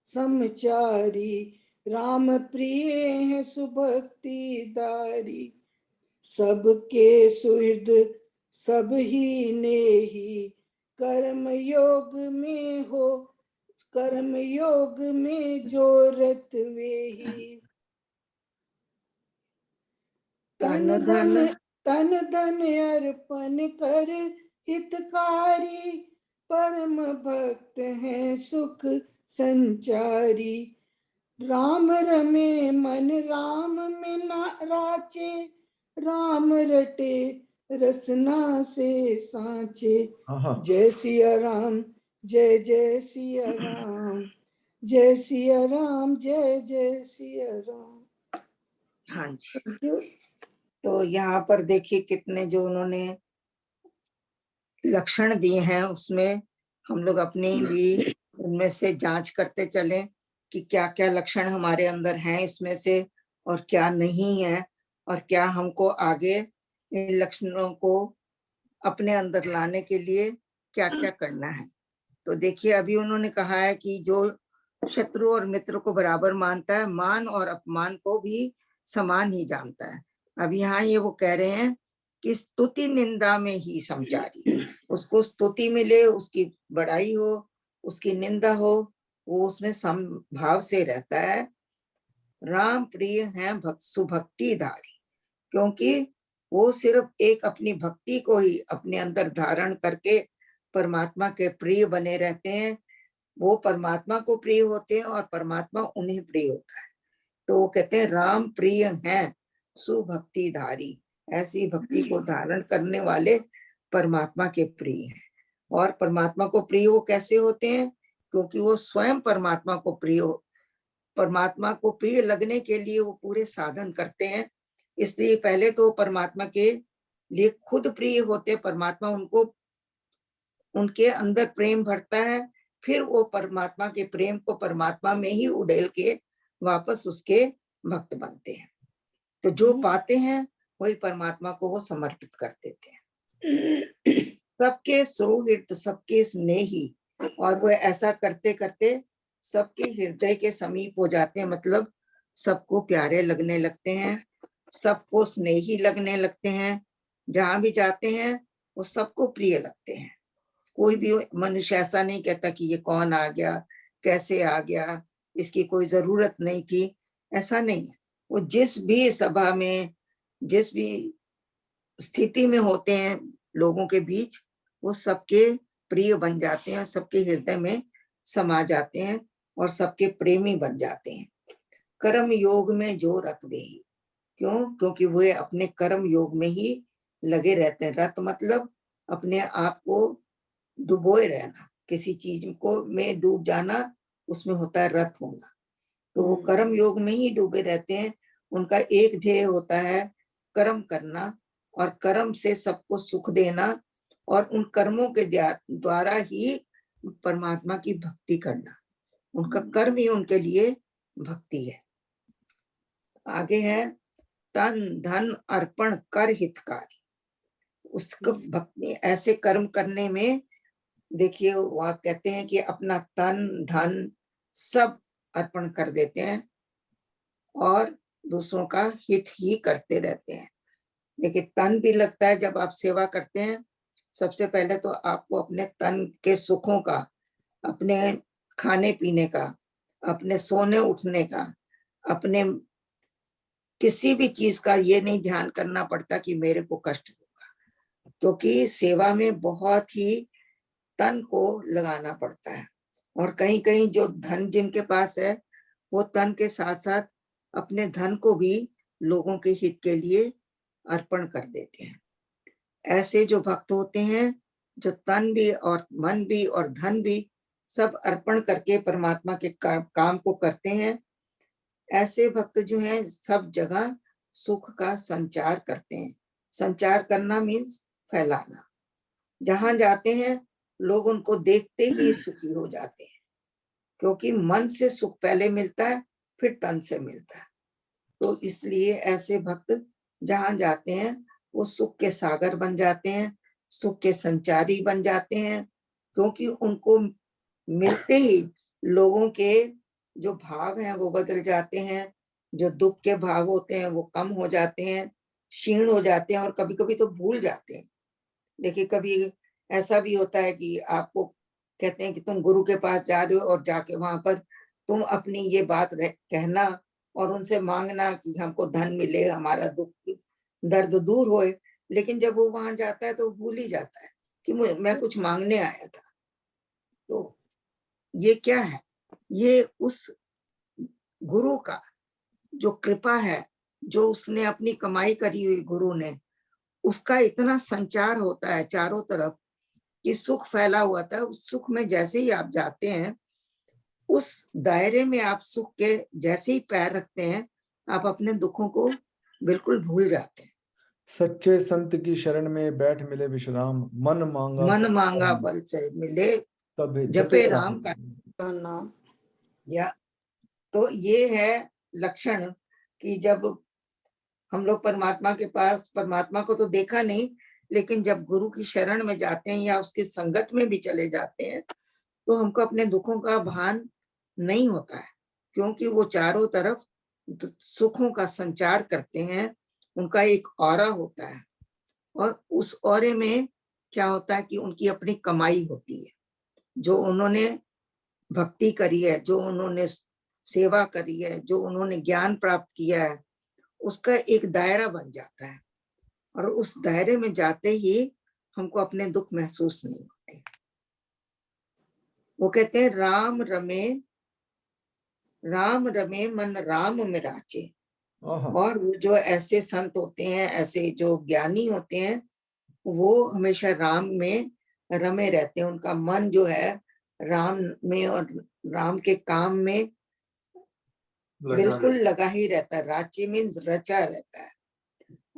समचारी राम प्रिय है सुभक्ति दारी सबके सुहृद सब ही ने ही कर्म योग में जो रत वे ही तन धन अर्पण कर हितकारी परम भक्त हैं सुख संचारी राम रमे मन राम में राचे राम रटे रसना से सांचे हाँ जय सिया राम जय जय सिया राम जय सिया राम जय जय सिया राम। हाँ जी। तो यहाँ पर देखिए कितने जो उन्होंने लक्षण दिए हैं, उसमें हम लोग अपनी भी उनमें से जांच करते चलें कि क्या क्या लक्षण हमारे अंदर हैं इसमें से और क्या नहीं है, और क्या हमको आगे इन लक्षणों को अपने अंदर लाने के लिए क्या क्या करना है। तो देखिए अभी उन्होंने कहा है कि जो शत्रु और मित्र को बराबर मानता है, मान और अपमान को भी समान ही जानता है। अब यहाँ ये वो कह रहे हैं कि स्तुति निंदा में ही समचारी, उसको स्तुति मिले, उसकी बड़ाई हो, उसकी निंदा हो, वो उसमें समभाव से रहता है। राम प्रिय हैं सुभक्ति धारी, क्योंकि वो सिर्फ एक अपनी भक्ति को ही अपने अंदर धारण करके परमात्मा के प्रिय बने रहते हैं। वो परमात्मा को प्रिय होते हैं और परमात्मा उन्हें प्रिय होता है। तो वो कहते हैं राम प्रिय हैं सुभक्ति धारी, ऐसी भक्ति को धारण करने वाले परमात्मा के प्रिय हैं। और परमात्मा को प्रिय वो कैसे होते हैं? क्योंकि वो स्वयं परमात्मा को प्रिय लगने के लिए वो पूरे साधन करते हैं। इसलिए पहले तो परमात्मा के लिए खुद प्रिय होते, परमात्मा उनके अंदर प्रेम भरता है, फिर वो परमात्मा के प्रेम को परमात्मा में ही उड़ेल के वापस उसके भक्त बनते हैं। तो जो पाते हैं वही परमात्मा को वो समर्पित कर देते हैं। सबके सुहृद सबके स्नेही, और वो ऐसा करते करते सबके हृदय के समीप हो जाते हैं, मतलब सबको प्यारे लगने लगते हैं, सबको स्नेही लगने लगते हैं। जहां भी जाते हैं वो सबको प्रिय लगते हैं। कोई भी मनुष्य ऐसा नहीं कहता कि ये कौन आ गया, कैसे आ गया, इसकी कोई जरूरत नहीं थी, ऐसा नहीं है। वो जिस भी सभा में, जिस भी स्थिति में होते हैं लोगों के बीच, वो सबके प्रिय बन जाते हैं, सबके हृदय में समा जाते हैं और सबके प्रेमी बन जाते हैं। कर्म योग में जो रत वे ही, क्यों? क्योंकि वे अपने कर्म योग में ही लगे रहते हैं। रत मतलब अपने आप को डुबोए रहना, किसी चीज को में डूब जाना, उसमें होता है रत होना। तो वो कर्म योग में ही डूबे रहते हैं। उनका एक ध्येय होता है कर्म करना, और कर्म से सबको सुख देना, और उन कर्मों के द्वारा ही परमात्मा की भक्ति करना। उनका कर्म ही उनके लिए भक्ति है। आगे है तन धन अर्पण कर हितकारी। उसको भक्ति ऐसे कर्म करने में देखिए वहां कहते हैं कि अपना तन धन सब अर्पण कर देते हैं और दूसरों का हित ही करते रहते हैं। देखिए तन भी लगता है जब आप सेवा करते हैं। सबसे पहले तो आपको अपने तन के सुखों का, अपने खाने पीने का, अपने सोने उठने का, अपने किसी भी चीज का ये नहीं ध्यान करना पड़ता कि मेरे को कष्ट होगा, क्योंकि सेवा में बहुत ही तन को लगाना पड़ता है। और कहीं कहीं जो धन जिनके पास है वो तन के साथ साथ अपने धन को भी लोगों के हित के लिए अर्पण कर देते हैं। ऐसे जो भक्त होते हैं जो तन भी और मन भी और धन भी सब अर्पण करके परमात्मा के काम को करते हैं, ऐसे भक्त जो हैं सब जगह सुख का संचार करते हैं। संचार करना मीन्स फैलाना। जहां जाते हैं लोग उनको देखते ही सुखी हो जाते हैं, क्योंकि मन से सुख पहले मिलता है फिर तन से मिलता है। तो इसलिए ऐसे भक्त जहां जाते हैं वो सुख के सागर बन जाते हैं, सुख के संचारी बन जाते हैं, क्योंकि उनको मिलते ही लोगों के जो भाव हैं वो बदल जाते हैं, जो दुख के भाव होते हैं वो कम हो जाते हैं, क्षीण हो जाते हैं और कभी कभी तो भूल जाते हैं। देखिए कभी ऐसा भी होता है कि आपको कहते हैं कि तुम गुरु के पास जा रहे हो और जाके वहां पर तुम अपनी ये बात कहना और उनसे मांगना कि हमको धन मिले, हमारा दुख दर्द दूर होए, लेकिन जब वो वहां जाता है तो भूल ही जाता है कि मैं कुछ मांगने आया था। तो ये क्या है? ये उस गुरु का जो कृपा है, जो उसने अपनी कमाई करी हुई गुरु ने, उसका इतना संचार होता है चारों तरफ कि सुख फैला हुआ था। उस सुख में जैसे ही आप जाते हैं, उस दायरे में आप सुख के जैसे ही पैर रखते हैं, आप अपने दुखों को बिल्कुल भूल जाते हैं। सच्चे संत की शरण में बैठ मिले विश्राम, मन मांगा मन सब मांगा राम, बल से मिले, तब जपे राम का नाम। या। तो ये है लक्षण कि जब हम लोग परमात्मा के पास, परमात्मा को तो देखा नहीं, लेकिन जब गुरु की शरण में जाते हैं या उसकी संगत में भी चले जाते हैं तो हमको अपने दुखों का भान नहीं होता है, क्योंकि वो चारों तरफ सुखों का संचार करते हैं। उनका एक ऑरा होता है और उस ऑरे में क्या होता है कि उनकी अपनी कमाई होती है, जो उन्होंने भक्ति करी है, जो उन्होंने सेवा करी है, जो उन्होंने ज्ञान प्राप्त किया है, उसका एक दायरा बन जाता है और उस दायरे में जाते ही हमको अपने दुख महसूस नहीं होते। वो कहते हैं राम रमे मन राम में राचे। और वो जो ऐसे संत होते हैं, ऐसे जो ज्ञानी होते हैं, वो हमेशा राम में रमे रहते हैं। उनका मन जो है राम में और राम के काम में बिल्कुल लगा ही रहता है। राचे मीन्स रचा रहता है।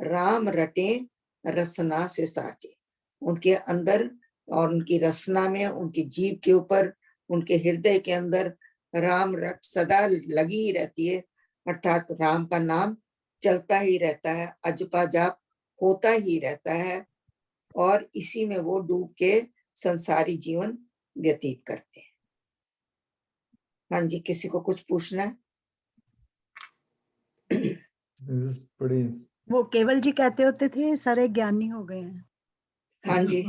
राम रटे रसना से साचे। उनके अंदर और उनकी रसना में, उनकी जीभ के ऊपर, उनके हृदय के अंदर राम रट सदा लगी ही रहती है, अर्थात राम का नाम चलता ही रहता है, अजपा जाप होता ही रहता है और इसी में वो डूब के संसारी जीवन व्यतीत करते हैं। हाँ जी, किसी को कुछ पूछना है? बड़ी वो केवल जी कहते होते थे सारे ज्ञानी हो गए हैं। हाँ जी,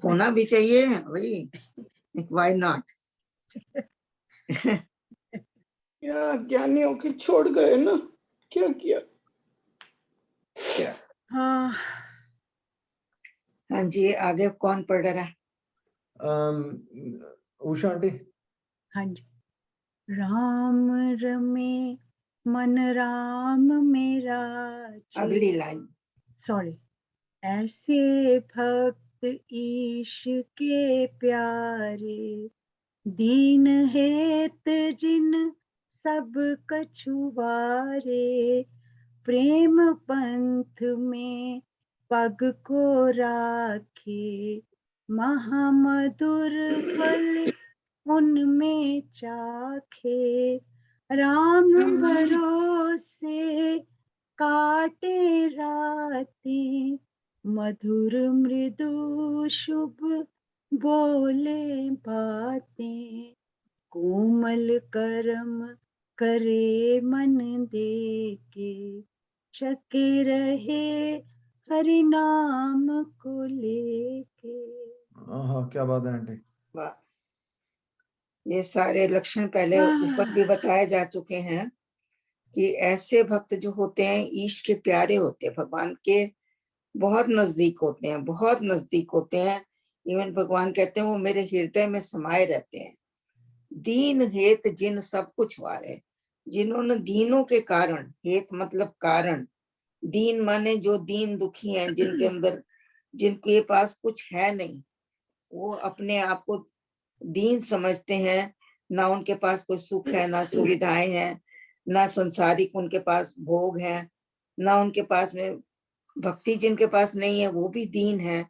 होना भी चाहिए भाई, व्हाई नॉट। क्या ज्ञानियों के छोड़ गए ना, क्या किया? हाँ, हाँ जी, आगे कौन पढ़ रहा है? उषा आंटी। हाँ जी। राम रमे मन राम मेरा, अगली लाइन। सॉरी। ऐसे भक्त ईश के प्यारे, दीन हेत जिन सब कछुवारे, प्रेम पंथ में पग को राखे, महामधुर फल उनमें चाखे, राम भरोसे काटे रातें, मधुर मृदु शुभ बोले बातें, कोमल करम करे मन दे के, छके रहे हरि नाम को लेके। हाँ, क्या बात है आंटी। वाह, ये सारे लक्षण पहले ऊपर भी बताए जा चुके हैं कि ऐसे भक्त जो होते हैं ईश के प्यारे होते हैं, भगवान के बहुत नजदीक होते हैं, बहुत नजदीक होते हैं। इवन भगवान कहते हैं वो मेरे हृदय में समाये रहते हैं। दीन हेत जिन सब कुछ वारे, जिन्होंने दीनों के कारण, हेत मतलब कारण, दीन माने जो दीन दुखी हैं, जिनके अंदर, जिनके पास कुछ है नहीं, वो अपने आप को दीन समझते हैं, ना उनके पास कोई सुख है, ना सुविधाएं हैं, ना संसारिक उनके पास भोग है, ना उनके पास में भक्ति, जिनके पास नहीं है वो भी दीन है।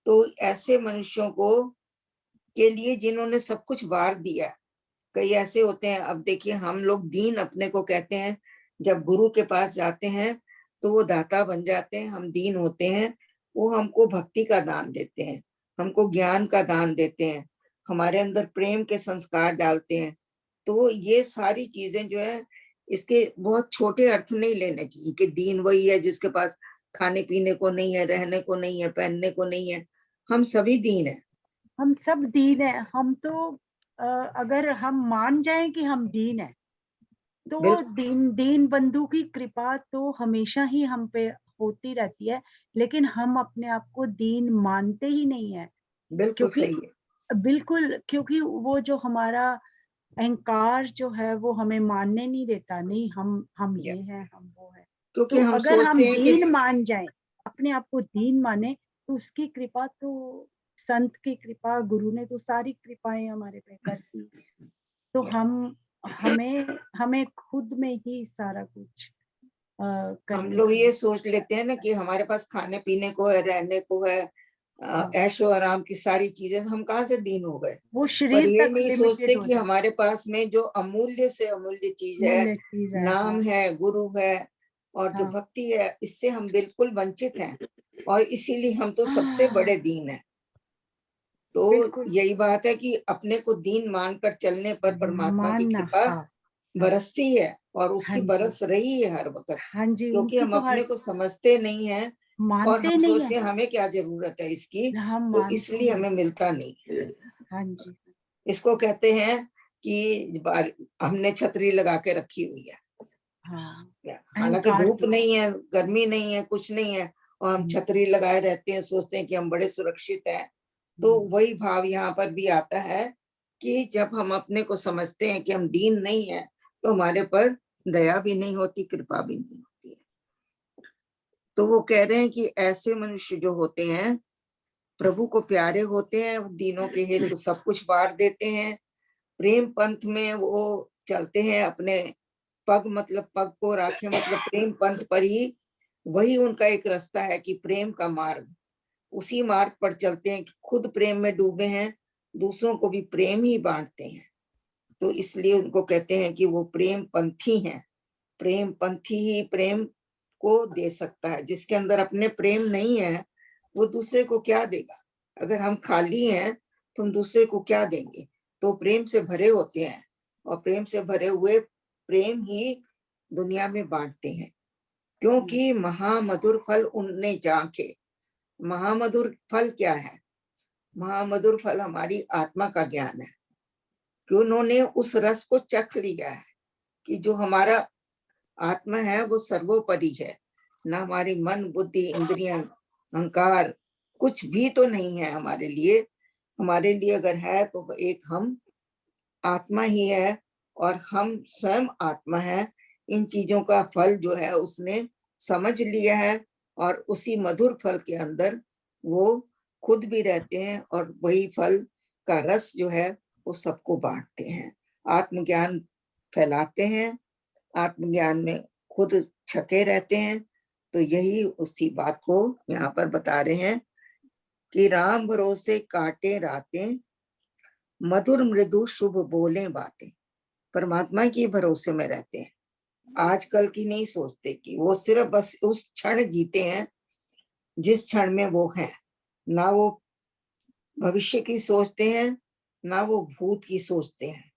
तो ऐसे मनुष्यों को के लिए जिन्होंने सब कुछ वार दिया, कई ऐसे होते हैं, अब देखिए हम लोग दीन अपने को कहते हैं, जब गुरु के पास जाते हैं तो वो दाता बन जाते हैं, हम दीन होते हैं, वो हमको भक्ति का दान देते हैं, हमको ज्ञान का दान देते हैं, हमारे अंदर प्रेम के संस्कार डालते हैं। तो ये सारी चीजें जो है, इसके बहुत छोटे अर्थ नहीं लेने चाहिए कि दीन वही है जिसके पास खाने पीने को नहीं है, रहने को नहीं है, पहनने को नहीं है। हम सभी दीन है। हम सब दीन है। हम तो अगर हम मान जाएं कि हम दीन है, तो बिल्कुल दीन बंधु की कृपा तो हमेशा ही हम पे होती रहती है, लेकिन हम अपने आप को दीन मानते ही नहीं है। बिल्कुल क्योंकि सही है। बिल्कुल, क्योंकि वो जो हमारा अहंकार जो है वो हमें मानने नहीं देता, नहीं हम ये हैं, हम वो है। क्योंकि तो हम अगर हम सोचते हैं कि दीन मान जाएं, अपने आप को दीन माने, तो उसकी कृपा तो, संत की कृपा, गुरु ने तो सारी कृपाएं हमारे पे कर दी। तो हमें हमें खुद में ही सारा कुछ हम करने लोग की ये है। सोच लेते हैं ना कि हमारे पास खाने पीने को है, रहने को है, ऐशो आराम की सारी चीजें, हम कहाँ से दीन हो गए। वो पर शरीर ये तक नहीं लिमिटेड सोचते हो कि जाता हमारे पास में जो अमूल्य से अमूल्य चीज है, है, मूल्य चीज है। नाम हाँ, है, गुरु है, और जो हाँ, भक्ति है, इससे हम बिल्कुल वंचित हैं, और इसीलिए हम तो सबसे बड़े दीन हैं। तो बिल्कुल यही बात है कि अपने को दीन मानकर चलने पर परमात्मा की मानना। कृपा हाँ, हाँ, बरसती है, और हाँ उसकी जी, बरस रही है हर वक्त। हाँ जी, क्योंकि उनकी हम तो अपने हर को समझते नहीं हैं, और मानते हम नहीं सोचते है, हैं हमें क्या जरूरत है इसकी, हम तो मानते इसलिए नहीं। हमें मिलता नहीं। हाँ जी, इसको कहते हैं कि हमने छतरी लगा के रखी हुई है, हाँ, हालांकि अहंकार धूप की। नहीं है, गर्मी नहीं है, कुछ नहीं है, और हम छतरी लगाए रहते हैं, सोचते हैं कि हम बड़े सुरक्षित हैं। तो वही भाव यहाँ पर भी आता है कि जब हम अपने को समझते हैं कि हम दीन नहीं है, तो हमारे पर दया भी नहीं होती, कृपा भी नहीं होती है। तो वो कह रहे हैं कि ऐसे मनुष्य जो होते हैं प्रभु को प्यारे होते हैं, दीनों के हेतु सब कुछ वार देते हैं, प्रेम पंथ में वो चलते हैं, अपने पग मतलब पग को राखे मतलब प्रेम पंथ पर ही, वही उनका एक रास्ता है कि प्रेम का मार्ग, उसी मार्ग पर चलते हैं कि खुद प्रेम में डूबे हैं, दूसरों को भी प्रेम ही बांटते हैं। तो इसलिए उनको कहते हैं कि वो प्रेम पंथी हैं। प्रेम पंथी ही प्रेम को दे सकता है। जिसके अंदर अपने प्रेम नहीं है, वो दूसरे को क्या देगा। अगर हम खाली हैं तो हम दूसरे को क्या देंगे। तो प्रेम से भरे होते हैं, और प्रेम से भरे हुए प्रेम ही दुनिया में बांटते हैं। क्योंकि महामधुर फल उनने चाखे। महामधुर फल क्या है। महामधुर फल हमारी आत्मा का ज्ञान है कि उन्होंने उस रस को चख लिया है कि जो हमारा आत्मा है वो सर्वोपरि है, ना हमारी मन बुद्धि इंद्रियां अहंकार कुछ भी तो नहीं है हमारे लिए। हमारे लिए अगर है तो एक हम आत्मा ही है, और हम स्वयं आत्मा है। इन चीजों का फल जो है उसने समझ लिया है, और उसी मधुर फल के अंदर वो खुद भी रहते हैं, और वही फल का रस जो है वो सबको बांटते हैं, आत्मज्ञान फैलाते हैं, आत्मज्ञान में खुद छके रहते हैं। तो यही उसी बात को यहाँ पर बता रहे हैं कि राम भरोसे काटे रातें, मधुर मृदु शुभ बोले बातें। परमात्मा की भरोसे में रहते हैं, आजकल की नहीं सोचते कि वो सिर्फ बस उस क्षण जीते हैं जिस क्षण में वो हैं। ना वो भविष्य की सोचते हैं, ना वो भूत की सोचते हैं।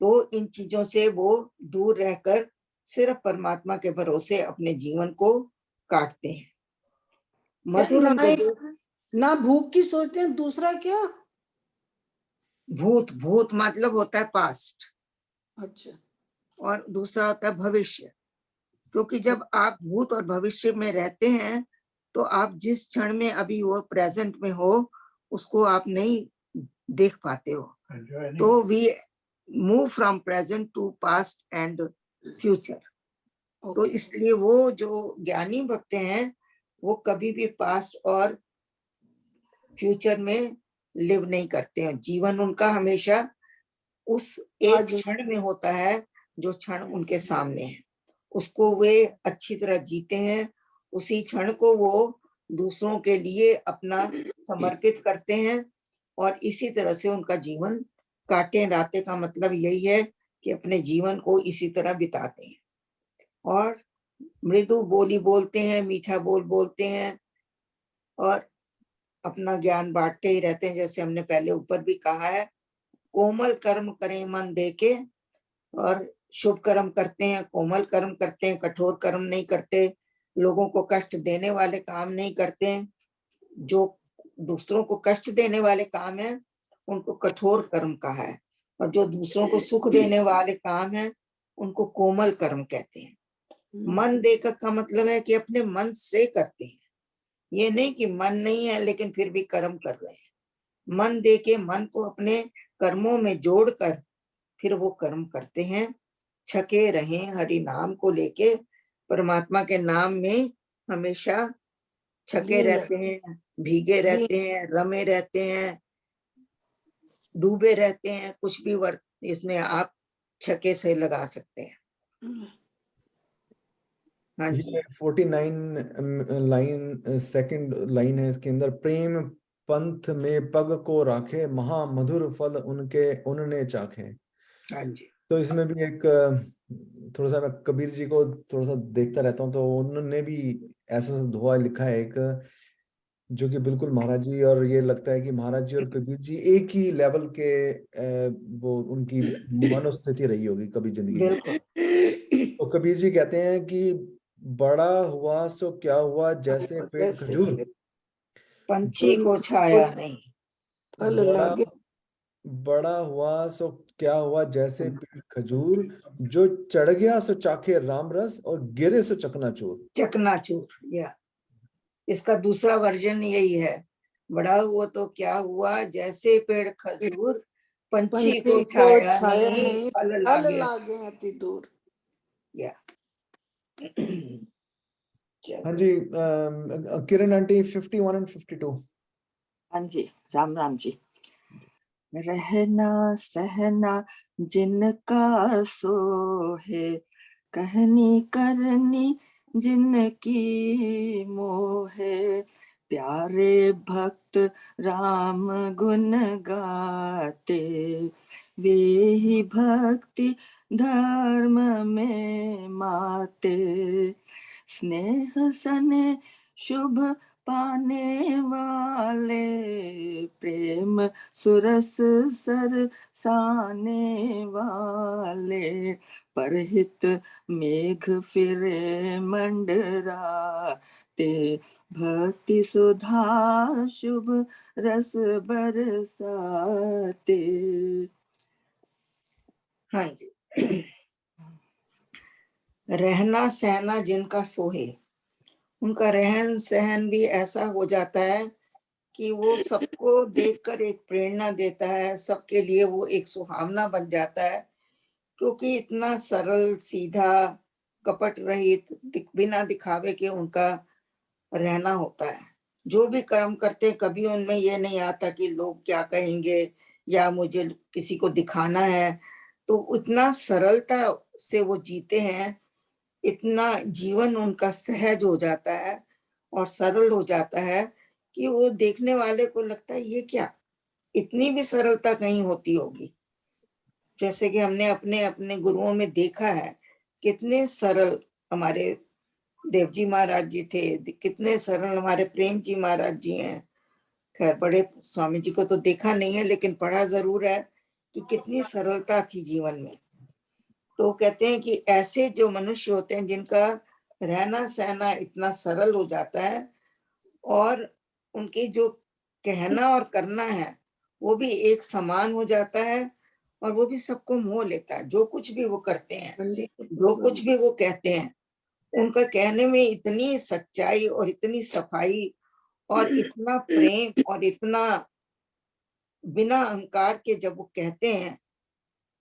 तो इन चीजों से वो दूर रहकर सिर्फ परमात्मा के भरोसे अपने जीवन को काटते हैं। मधुर ना मृदु। ना भूख की सोचते हैं, दूसरा क्या? भूत, भूत मतलब होता है पास्ट, अच्छा, और दूसरा होता है भविष्य। क्योंकि जब आप भूत और भविष्य में रहते हैं, तो आप जिस क्षण में अभी वो प्रेजेंट में हो, उसको आप नहीं देख पाते हो। enjoy नहीं तो we move from present to past and future. तो ओके इसलिए वो जो ज्ञानी भक्त हैं वो कभी भी पास्ट और फ्यूचर में लिव नहीं करते हैं। जीवन उनका हमेशा उस एक आज क्षण में होता है जो क्षण उनके सामने है, उसको वे अच्छी तरह जीते हैं। उसी क्षण को वो दूसरों के लिए अपना समर्पित करते हैं और इसी तरह से उनका जीवन काटे राते का मतलब यही है कि अपने जीवन को इसी तरह बिताते हैं और मृदु बोली बोलते हैं, मीठा बोल बोलते हैं और अपना ज्ञान बांटते ही रहते हैं। जैसे हमने पहले ऊपर भी कहा है, कोमल कर्म करें मन दे के, और शुभ कर्म करते हैं, कोमल कर्म करते हैं, कठोर कर्म नहीं करते, लोगों को कष्ट देने वाले काम नहीं करते हैं। जो दूसरों को कष्ट देने वाले काम है उनको कठोर कर्म कहा है, और जो दूसरों को सुख देने वाले काम है उनको कोमल कर्म कहते हैं। मन देकर का मतलब है कि अपने मन से करते हैं, ये नहीं कि मन नहीं है लेकिन फिर भी कर्म कर रहे हैं। मन दे के मन को अपने कर्मों में जोड़कर फिर वो कर्म करते हैं। छके रहें हरि नाम को लेके, परमात्मा के नाम में हमेशा छके रहते हैं, भीगे रहते हैं, रमे रहते हैं, डूबे रहते हैं। कुछ भी वर्ड इसमें आप छके से लगा सकते हैं। हाँ जी, ये 49 लाइन सेकंड लाइन है इसके अंदर, प्रेम पंथ में पग को राखे, महा मधुर फल उनके उनने चाखे। हाँ जी, तो इसमें भी एक थोड़ा सा मैं कबीर जी को थोड़ा सा देखता रहता हूँ, तो उन्होंने भी ऐसा दोहा लिखा है एक, जो कि बिल्कुल महाराज जी, और ये लगता है कि महाराज जी और कबीर जी एक ही लेवल के वो उनकी मनोस्थिति रही होगी कभी जिंदगी में। बिल्कुल। तो कबीर जी कहते हैं कि बड़ा हुआ सो क्या हुआ जैसे पेड़ जैसे खजूर, पंछी को छाया नहीं। फल बड़ा लागे बड़ा हुआ सो क्या हुआ जैसे पेड़ खजूर, जो चढ़ गया सो चाखे राम रस और गिरे सो चकनाचूर। चकनाचूर, या इसका दूसरा वर्जन यही है, बड़ा हुआ तो क्या हुआ जैसे पेड़ खजूर, पंछी पंछी को को छाया छाया नहीं, नहीं, फल फल लागे। लागे अति दूर। या हाँ चलो, जी, किरण आंटी 51 एंड 52। हाँ जी, राम राम जी। रहना सहना जिनका सो है, कहनी करनी जिनकी मोह है, प्यारे भक्त राम गुण गाते, वे ही भक्ति धर्म में माते, स्नेह सने शुभ पाने वाले, प्रेम सुरस सर साने वाले, परहित मेघ फिरे मंडराते, भक्ति सुधा शुभ रस बरसाते। हाँ जी। रहना सहना जिनका सोहे, उनका रहन सहन भी ऐसा हो जाता है कि वो सबको देखकर एक प्रेरणा देता है, सबके लिए वो एक सुहावना बन जाता है, क्योंकि इतना सरल सीधा कपट रहित बिना दिखावे के उनका रहना होता है। जो भी कर्म करते हैं कभी उनमें ये नहीं आता कि लोग क्या कहेंगे या मुझे किसी को दिखाना है। तो इतना सरलता से वो जीते हैं, इतना जीवन उनका सहज हो जाता है और सरल हो जाता है कि वो देखने वाले को लगता है ये क्या, इतनी भी सरलता कहीं होती होगी। जैसे कि हमने अपने अपने गुरुओं में देखा है, कितने सरल हमारे देवजी महाराज जी थे, कितने सरल हमारे प्रेम जी महाराज जी हैं। खैर बड़े स्वामी जी को तो देखा नहीं है लेकिन पढ़ा जरूर है कि कितनी सरलता थी जीवन में। तो कहते हैं कि ऐसे जो मनुष्य होते हैं जिनका रहना सहना इतना सरल हो जाता है और उनकी जो कहना और करना है वो भी एक समान हो जाता है, और वो भी सबको मोह लेता है। जो कुछ भी वो करते हैं, जो कुछ भी वो कहते हैं, उनका कहने में इतनी सच्चाई और इतनी सफाई और इतना प्रेम और इतना बिना अहंकार के जब वो कहते हैं,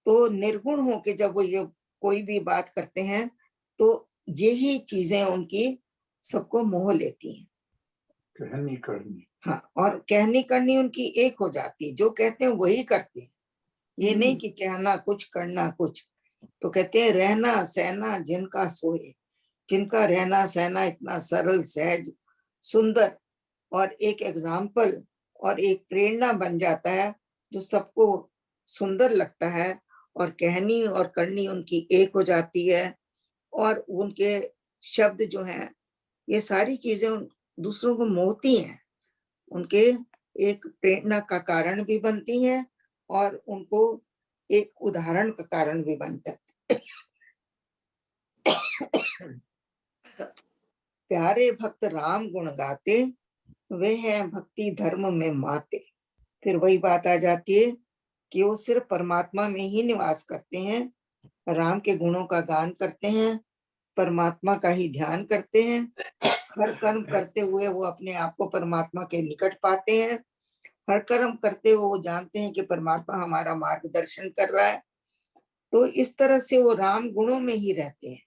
तो निर्गुण होके जब वो ये कोई भी बात करते हैं, तो यही चीजें उनकी सबको मोह लेती हैं। कहनी करनी। हाँ, और कहनी करनी उनकी एक हो जाती है, जो कहते हैं वही करते हैं। ये नहीं कि कहना कुछ करना कुछ। तो कहते हैं रहना सहना जिनका सोए, जिनका रहना सहना इतना सरल सहज सुंदर और एक एग्जाम्पल और एक प्रेरणा बन जाता है, जो सबको सुंदर लगता है, और कहनी और करनी उनकी एक हो जाती है, और उनके शब्द जो हैं, ये सारी चीजें दूसरों को मोहती हैं, उनके एक प्रेरणा का कारण भी बनती हैं, और उनको एक उदाहरण का कारण भी बन जाती है। प्यारे भक्त राम गुण गाते, वे हैं भक्ति धर्म में माते। फिर वही बात आ जाती है कि वो सिर्फ परमात्मा में ही निवास करते हैं, राम के गुणों का गान करते हैं, परमात्मा का ही ध्यान करते हैं, हर कर्म करते हुए वो अपने आप को परमात्मा के निकट पाते हैं, हर कर्म करते हुए वो जानते हैं कि परमात्मा हमारा मार्गदर्शन कर रहा है। तो इस तरह से वो राम गुणों में ही रहते हैं।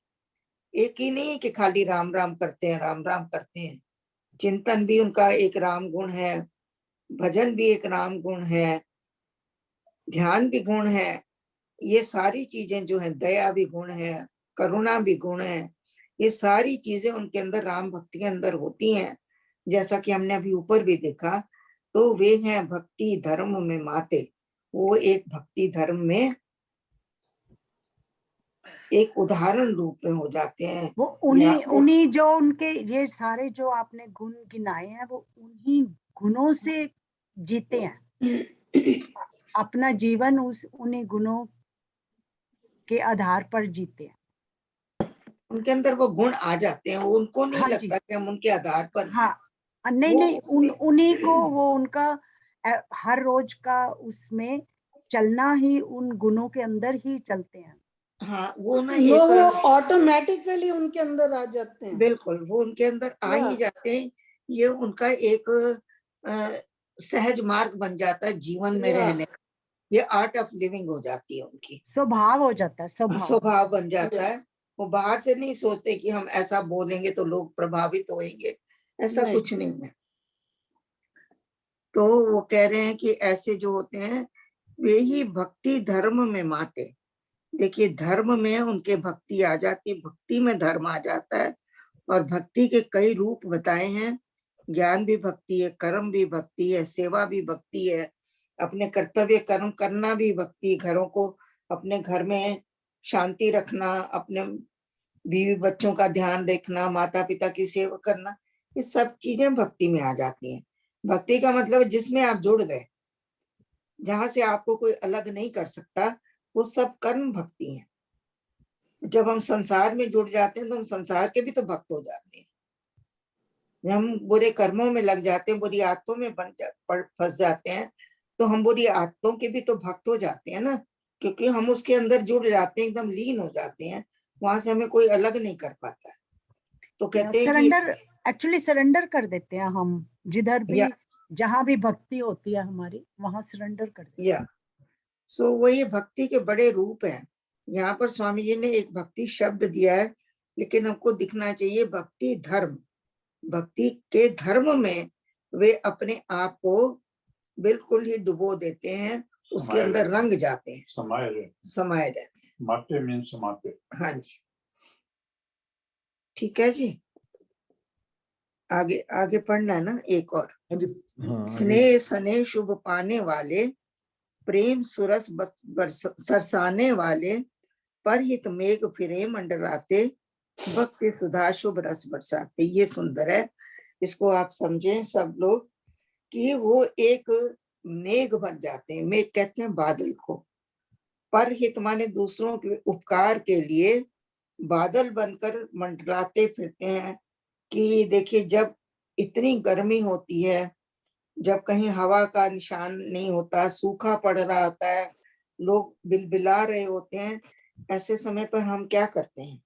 एक ही नहीं कि खाली राम राम करते हैं, राम राम करते हैं, चिंतन भी उनका एक राम गुण है, भजन भी एक राम गुण है, ध्यान भी गुण है। ये सारी चीजें जो है, दया भी गुण है, करुणा भी गुण है, ये सारी चीजें उनके अंदर राम भक्ति के अंदर होती हैं। जैसा कि हमने अभी ऊपर भी देखा, तो वे हैं भक्ति धर्म में माते। वो एक भक्ति धर्म में एक उदाहरण रूप में हो जाते हैं। वो या उन्हीं जो उनके ये सारे जो आपने गुण गिनाए हैं, वो उन्हीं गुणों से जीते हैं। अपना जीवन उन्हीं गुणों के आधार पर जीते हैं। उनके अंदर वो गुण आ जाते हैं, वो उनको नहीं हाँ जी, लगता कि हम उनके आधार पर हैं। हाँ, नहीं वो नहीं, उसमें उन्हीं को वो उनका हर रोज का उसमें चलना ही उन गुणों के अंदर ही चलते हैं। हाँ, वो ना वो एक ऑटोमेटिकली उनके अंदर आ जाते हैं। बिल्कुल वो उनके अंदर आ ही जाते हैं। ये उनका एक सहज मार्ग बन जाता है जीवन में रहने का। ये आर्ट ऑफ लिविंग हो जाती है उनकी, स्वभाव हो जाता है, स्वभाव। स्वभाव बन जाता है। वो बाहर से नहीं सोचते कि हम ऐसा बोलेंगे तो लोग प्रभावित होंगे, ऐसा नहीं। कुछ नहीं है। तो वो कह रहे हैं कि ऐसे जो होते हैं, वे ही भक्ति धर्म में माते। देखिए, धर्म में उनके भक्ति आ जाती, भक्ति में धर्म आ जाता है। और भक्ति के कई रूप बताए हैं। ज्ञान भी भक्ति है, कर्म भी भक्ति है, सेवा भी भक्ति है, अपने कर्तव्य कर्म करना भी भक्ति, घरों को अपने घर में शांति रखना, अपने बीवी बच्चों का ध्यान रखना, माता पिता की सेवा करना, ये सब चीजें भक्ति में आ जाती हैं। भक्ति का मतलब जिसमें आप जुड़ गए, जहां से आपको कोई अलग नहीं कर सकता, वो सब कर्म भक्ति है। जब हम संसार में जुड़ जाते हैं तो हम संसार के भी तो भक्त हो जाते हैं। जब हम बुरे कर्मों में लग जाते हैं, बुरी आदतों में फंस जाते हैं, तो हम बुरी आदतों के भी तो भक्त हो जाते हैं ना, क्योंकि हम उसके अंदर जुड़ जाते हैं, एकदम लीन हो जाते हैं, वहां से हमें कोई अलग नहीं कर पाता है। तो कहते हैं कि सरेंडर, एक्चुअली सरेंडर कर देते हैं हम, जिधर भी या जहां भी भक्ति होती है हमारी, वहां सरेंडर कर देते हैं। सो वो ये भक्ति के बड़े रूप हैं। यहाँ पर स्वामी जी ने एक भक्ति शब्द दिया है, लेकिन हमको दिखना चाहिए भक्ति धर्म। भक्ति के धर्म में वे अपने आप को बिल्कुल ही डुबो देते हैं, उसके अंदर रंग जाते हैं, समाये रहते हैं। माते मीन समाते। हाँ जी, ठीक है जी। आगे आगे पढ़ना है ना एक और। हाँ जी, हाँ आगे। स्नेह सने शुभ पाने वाले, प्रेम सुरस सरसाने वाले, परहित मेघ फिरे मंडराते, भक्ति सुधा शुभ रस बरसाते। ये सुंदर है, इसको आप समझें सब लोग कि वो एक मेघ बन जाते हैं। मेघ कहते हैं बादल को, परहित माने दूसरों के उपकार के लिए बादल बनकर मंडराते फिरते हैं। कि देखिए, जब इतनी गर्मी होती है, जब कहीं हवा का निशान नहीं होता, सूखा पड़ रहा होता है, लोग बिलबिला रहे होते हैं, ऐसे समय पर हम क्या करते हैं?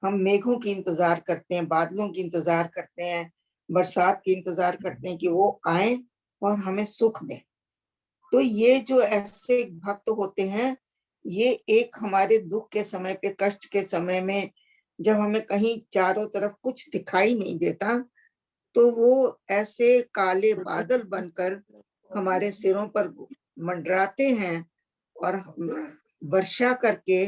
हम मेघों की इंतजार करते हैं, बादलों की इंतजार करते हैं, बरसात की इंतजार करते हैं कि वो आए और हमें सुख दें। तो ये जो ऐसे भक्त होते हैं, ये एक हमारे दुख के समय पे, कष्ट के समय में, जब हमें कहीं चारों तरफ कुछ दिखाई नहीं देता, तो वो ऐसे काले बादल बनकर हमारे सिरों पर मंडराते हैं और वर्षा करके,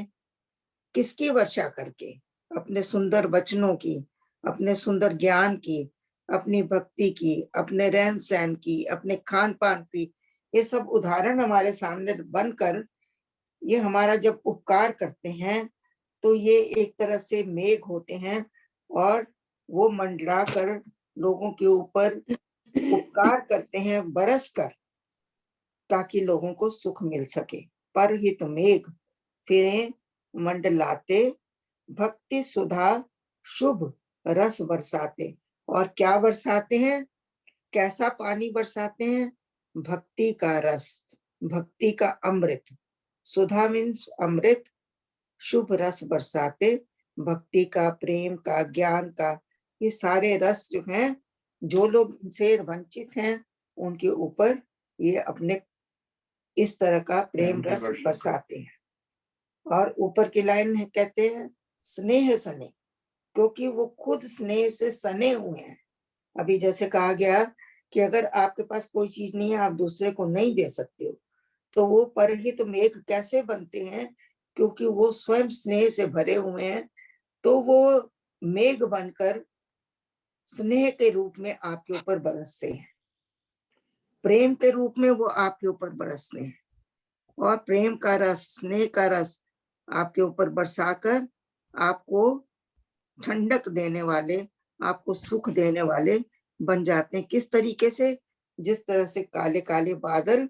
किसकी वर्षा करके? अपने सुंदर वचनों की, अपने सुंदर ज्ञान की, अपनी भक्ति की, अपने रहन सहन की, अपने खान पान की, ये सब उदाहरण हमारे सामने बनकर ये हमारा जब उपकार करते हैं, तो ये एक तरह से मेघ होते हैं और वो मंडरा कर लोगों के ऊपर उपकार करते हैं बरस कर, ताकि लोगों को सुख मिल सके। परहित मेघ फिरे मंडलाते, भक्ति सुधा शुभ रस बरसाते। और क्या बरसाते हैं? कैसा पानी बरसाते हैं? भक्ति का रस, भक्ति का अमृत। सुधा मीन्स अमृत, शुभ रस बरसाते, भक्ति का, प्रेम का, ज्ञान का, ये सारे रस जो हैं, जो लोग इनसे वंचित हैं, उनके ऊपर ये अपने इस तरह का प्रेम रस बरसाते हैं। और ऊपर की लाइन है, कहते हैं स्नेह सने, क्योंकि वो खुद स्नेह से सने हुए हैं। अभी जैसे कहा गया कि अगर आपके पास कोई चीज नहीं है, आप दूसरे को नहीं दे सकते हो, तो वो परहित मेघ कैसे बनते हैं? क्योंकि वो स्वयं स्नेह से भरे हुए हैं, तो वो मेघ बनकर स्नेह के रूप में आपके ऊपर बरसते हैं, प्रेम के रूप में वो आपके ऊपर बरसते हैं, और प्रेम का रस, स्नेह का रस आपके ऊपर बरसाकर आपको ठंडक देने वाले, आपको सुख देने वाले बन जाते हैं। किस तरीके से? जिस तरह से काले काले बादल,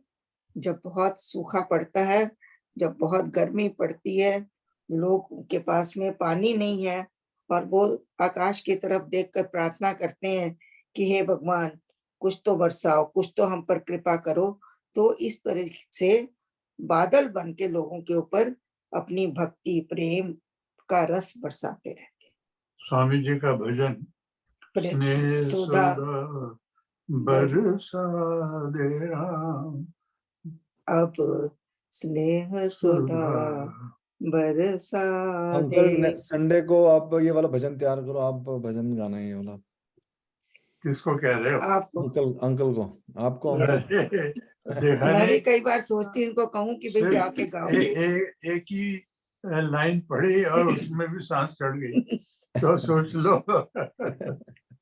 जब बहुत सूखा पड़ता है, जब बहुत गर्मी पड़ती है, लोग के पास में पानी नहीं है, और वो आकाश की तरफ देखकर प्रार्थना करते हैं कि हे भगवान, कुछ तो बरसाओ, कुछ तो हम पर कृपा करो। तो इस तरह से बादल बन के लोगों के ऊपर अपनी भक्ति, प्रेम का रस बरसाते रहते हैं। स्वामी जी का भजन, स्नेह सुधा सुधा बरसा दे राम, अब स्नेह सुधा बरसा अंकल दे। संडे को आप ये वाला भजन तैयार करो, आप भजन गाना है ये वाला। किसको कह रहे हो? आपको अंकल को, आपको अंकल। देखा मैं भी नहीं, कई बार सोचती हूँ, इनको कहूँ कि भाई सिर्फ जाके गाओ। एक ही लाइन पढ़ी और उसमें भी सांस चढ़ गई, तो सोच लो।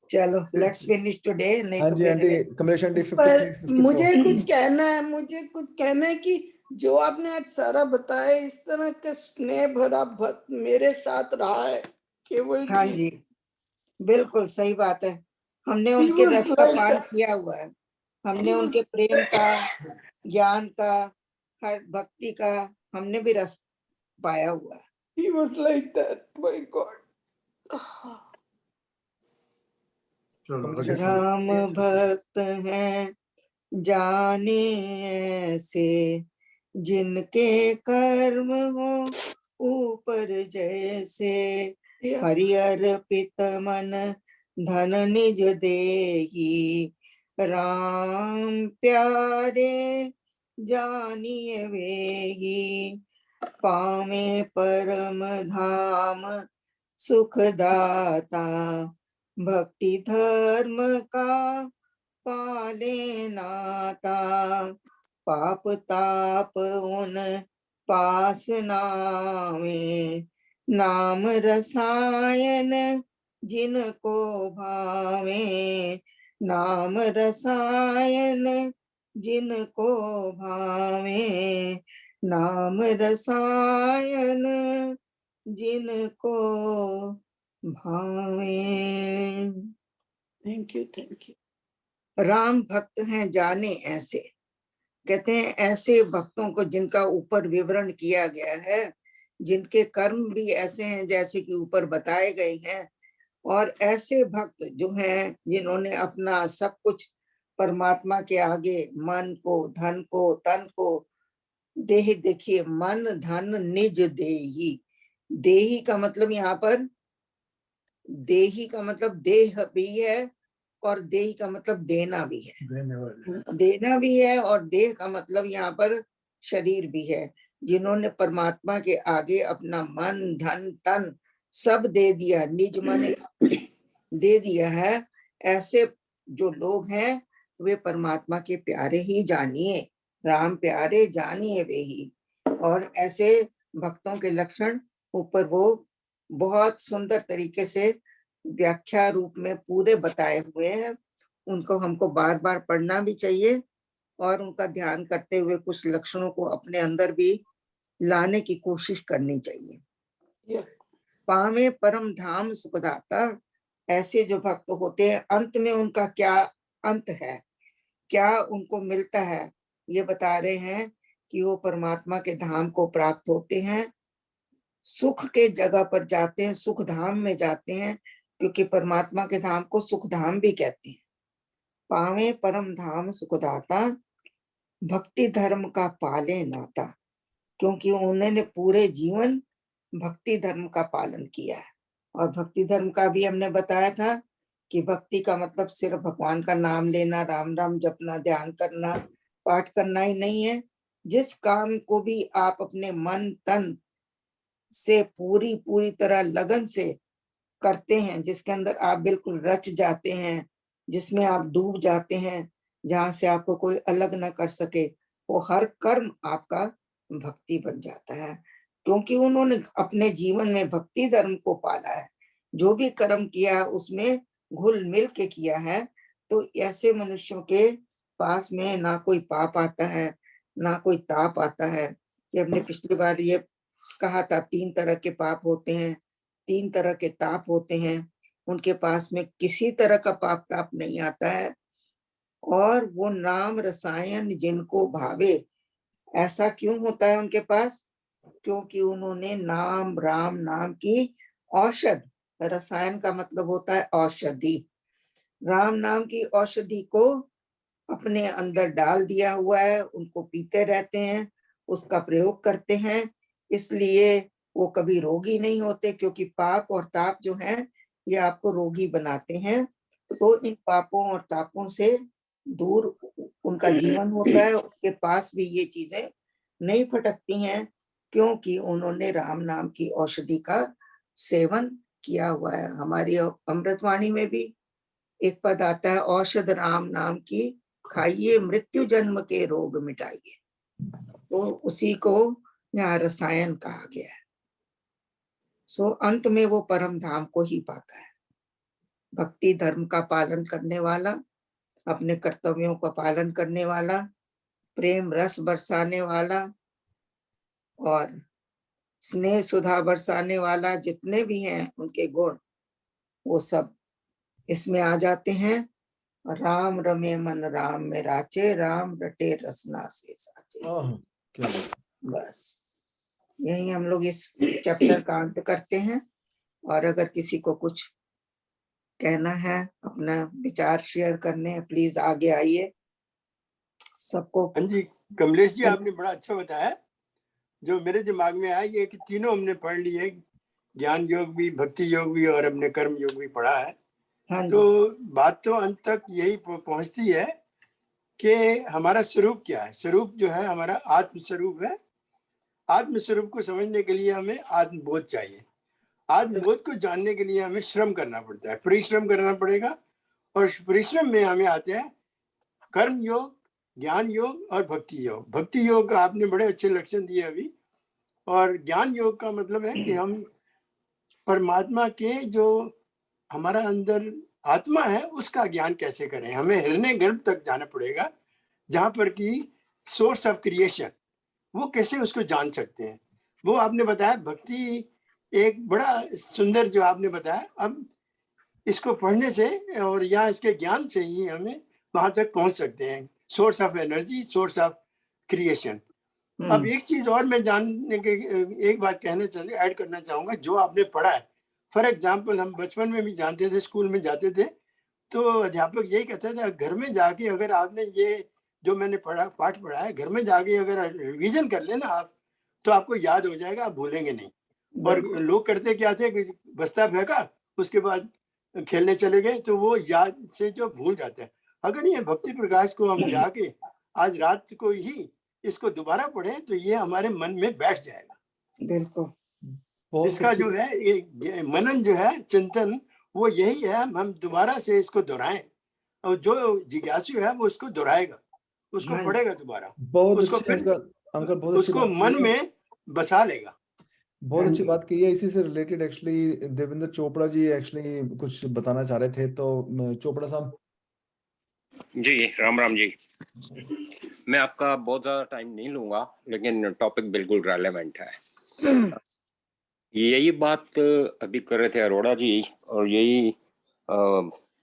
चलो लेट्स फिनिश टुडे, नहीं हाँ तो जी फिर आंटी, कमलेश आंटी पर 53, मुझे 54। कुछ कहना है, कि जो आपने आज सारा बताया, इस तरह का स्नेह भरा भक्त मेरे साथ रहा है केवल हाँ जी। जी, बिल्कुल सही बात है। हमने He उनके was रस का like पान that. किया हुआ है, हमने He was, उनके प्रेम का, ज्ञान का, हर भक्ति का हमने भी रस पाया हुआ है। he was like that. My God. चलो कमलेश आगे आंटी, राम भक्त हैं जाने ऐसे, जिनके कर्म हो ऊपर जैसे। Yeah. हरि अर्पित मन धन निज देही, राम प्यारे जानिए वेही। पावे परम धाम सुख दाता, भक्ति धर्म का पाले नाता। पाप ताप उन पास नावे, नाम रसायन जिनको भावे। नाम रसायन जिनको भावे, नाम रसायन जिनको भावे। Thank you. Thank you. Ram भक्त हैं जाने ऐसे, कहते हैं ऐसे भक्तों को जिनका ऊपर विवरण किया गया है, जिनके कर्म भी ऐसे हैं जैसे कि ऊपर बताए गए हैं, और ऐसे भक्त जो हैं जिन्होंने अपना सब कुछ परमात्मा के आगे, मन को, धन को, तन को, देह, देखिए मन धन निज देही। देही का मतलब यहाँ पर, देही का मतलब देह भी है और देही का मतलब देना भी है, देने वाले। देना भी है, और देह का मतलब यहाँ पर शरीर भी है। जिन्होंने परमात्मा के आगे अपना मन धन तन सब दे दिया, निज मन दे दिया है, ऐसे जो लोग हैं वे परमात्मा के प्यारे ही जानिए, राम प्यारे जानिए वे ही। और ऐसे भक्तों के लक्षण ऊपर वो बहुत सुंदर तरीके से व्याख्या रूप में पूरे बताए हुए हैं। उनको हमको बार बार पढ़ना भी चाहिए और उनका ध्यान करते हुए कुछ लक्षणों को अपने अंदर भी लाने की कोशिश करनी चाहिए। Yeah. पावे परम धाम सुखदाता, ऐसे जो भक्त होते हैं अंत में उनका क्या अंत है, क्या उनको मिलता है, ये बता रहे हैं कि वो परमात्मा के धाम को प्राप्त होते हैं, सुख के जगह पर जाते हैं, सुख धाम में जाते हैं, क्योंकि परमात्मा के धाम को सुख धाम भी कहते हैं। पावे परम धाम सुखदाता, भक्ति धर्म का पाले नाता, क्योंकि उन्होंने पूरे जीवन भक्ति धर्म का पालन किया है। और भक्ति धर्म का भी हमने बताया था कि भक्ति का मतलब सिर्फ भगवान का नाम लेना, राम राम जपना, ध्यान करना, पाठ करना ही नहीं है। जिस काम को भी आप अपने मन तन से पूरी पूरी तरह लगन से करते हैं, जिसके अंदर आप बिल्कुल रच जाते हैं, जिसमें आप डूब जाते हैं, जहां से आपको कोई अलग ना कर सके, वो हर कर्म आपका भक्ति बन जाता है, क्योंकि उन्होंने अपने जीवन में भक्ति धर्म को पाला है। जो भी कर्म किया है उसमें घुल मिल के किया है। तो ऐसे मनुष्यों के पास में ना कोई पाप आता है, ना कोई ताप आता है। कि हमने पिछली बार ये कहा था, 3 तरह के पाप होते हैं, 3 तरह के ताप होते हैं। उनके पास में किसी तरह का पाप ताप नहीं आता है। और वो नाम रसायन जिनको भावे, ऐसा क्यों होता है उनके पास? क्योंकि उन्होंने नाम राम नाम की औषध, रसायन का मतलब होता है औषधि, राम नाम की औषधि को अपने अंदर डाल दिया हुआ है, उनको पीते रहते हैं, उसका प्रयोग करते हैं, इसलिए वो कभी रोगी नहीं होते। क्योंकि पाप और ताप जो है ये आपको रोगी बनाते हैं। तो इन पापों और तापों से दूर उनका जीवन होता है, उसके पास भी ये चीजें नहीं फटकती हैं, क्योंकि उन्होंने राम नाम की औषधि का सेवन किया हुआ है। हमारी अमृतवाणी में भी एक पद आता है, औषध राम नाम की खाइए, मृत्यु जन्म के रोग मिटाइए। तो उसी को यहाँ रसायन कहा गया है। सो अंत में वो परम धाम को ही पाता है। भक्ति धर्म का पालन करने वाला, अपने कर्तव्यों का पालन करने वाला, प्रेम रस बरसाने वाला और स्नेह सुधा बरसाने वाला, जितने भी हैं उनके गुण, वो सब इसमें आ जाते हैं। राम रमे मन राम में राचे, राम रटे रसना से साचे। क्या बात। बस यही हम लोग इस चैप्टर का अंत करते हैं। और अगर किसी को कुछ कहना है, अपना विचार शेयर करने हैं, प्लीज आगे आइए। सबको हाँ जी, कमलेश जी आपने बड़ा अच्छा बताया। जो मेरे दिमाग में आया ये कि तीनों हमने पढ़ लिए, ज्ञान योग भी, भक्ति योग भी और हमने कर्म योग भी पढ़ा है। हाँ जी, तो बात तो अंत तक यही पहुंचती है कि हमारा स्वरूप क्या है। स्वरूप जो है हमारा आत्म स्वरूप है। आत्म स्वरूप को समझने के लिए हमें आत्मबोध चाहिए। आत्मबोध को जानने के लिए हमें श्रम करना पड़ता है, परिश्रम करना पड़ेगा। और परिश्रम में हमें आते हैं कर्म योग, ज्ञान योग और भक्ति योग। भक्ति योग का आपने बड़े अच्छे लक्षण दिए अभी। और ज्ञान योग का मतलब है कि हम परमात्मा के जो हमारा अंदर आत्मा है उसका ज्ञान कैसे करें। हमें हृदय गर्भ तक जाना पड़ेगा, जहां पर कि सोर्स ऑफ क्रिएशन, वो कैसे उसको जान सकते हैं। वो आपने बताया। भक्ति एक बड़ा सुंदर जो आपने बताया। अब इसको पढ़ने से और या इसके ज्ञान से ही हमें वहां तक पहुंच सकते हैं, source of energy, source of creation. अब एक चीज और मैं जानने के एक बात कहना चाहूँगा, ऐड करना चाहूंगा। जो आपने पढ़ा है, फॉर एग्जाम्पल हम बचपन में भी जानते थे, स्कूल में जाते थे तो अध्यापक यही कहते थे, घर में जाके अगर आपने ये जो मैंने पढ़ा पाठ पढ़ा है, घर में जाके अगर रिवीजन कर लेना आप, तो आपको याद हो जाएगा, आप भूलेंगे नहीं। और लोग करते क्या थे कि बस्ता फेंका, उसके बाद खेलने चले गए तो वो याद से जो भूल जाते हैं। अगर ये भक्ति प्रकाश को हम जाके आज रात को ही इसको दोबारा पढ़ें तो ये हमारे मन में बैठ जाएगा। बिल्कुल। बहुत इसका अच्छी- जो है ये मनन जो है, चिंतन, वो यही है, हम दोबारा से इसको दोहराएं, और जो जिज्ञासु है वो उसको दोहराएगा, उसको हाँ। पढ़ेगा दोबारा, बहुत उसको अच्छी फिर अंकल बहुत अच्छी उसको बात मन की है। में बसा लेगा। बहुत हाँ अच्छी जी। बात की है। इसी से related actually Devendra Chopra ji actually कुछ बताना चाह रहे थे, तो चोपड़ा साहब। जी राम राम जी। मैं आपका बहुत ज़्यादा टाइम नहीं लूँगा, लेकिन टॉपिक बिल्कुल रेलेवेंट है। यही बात अभी कर रहे थे अरोड़ा जी, और यही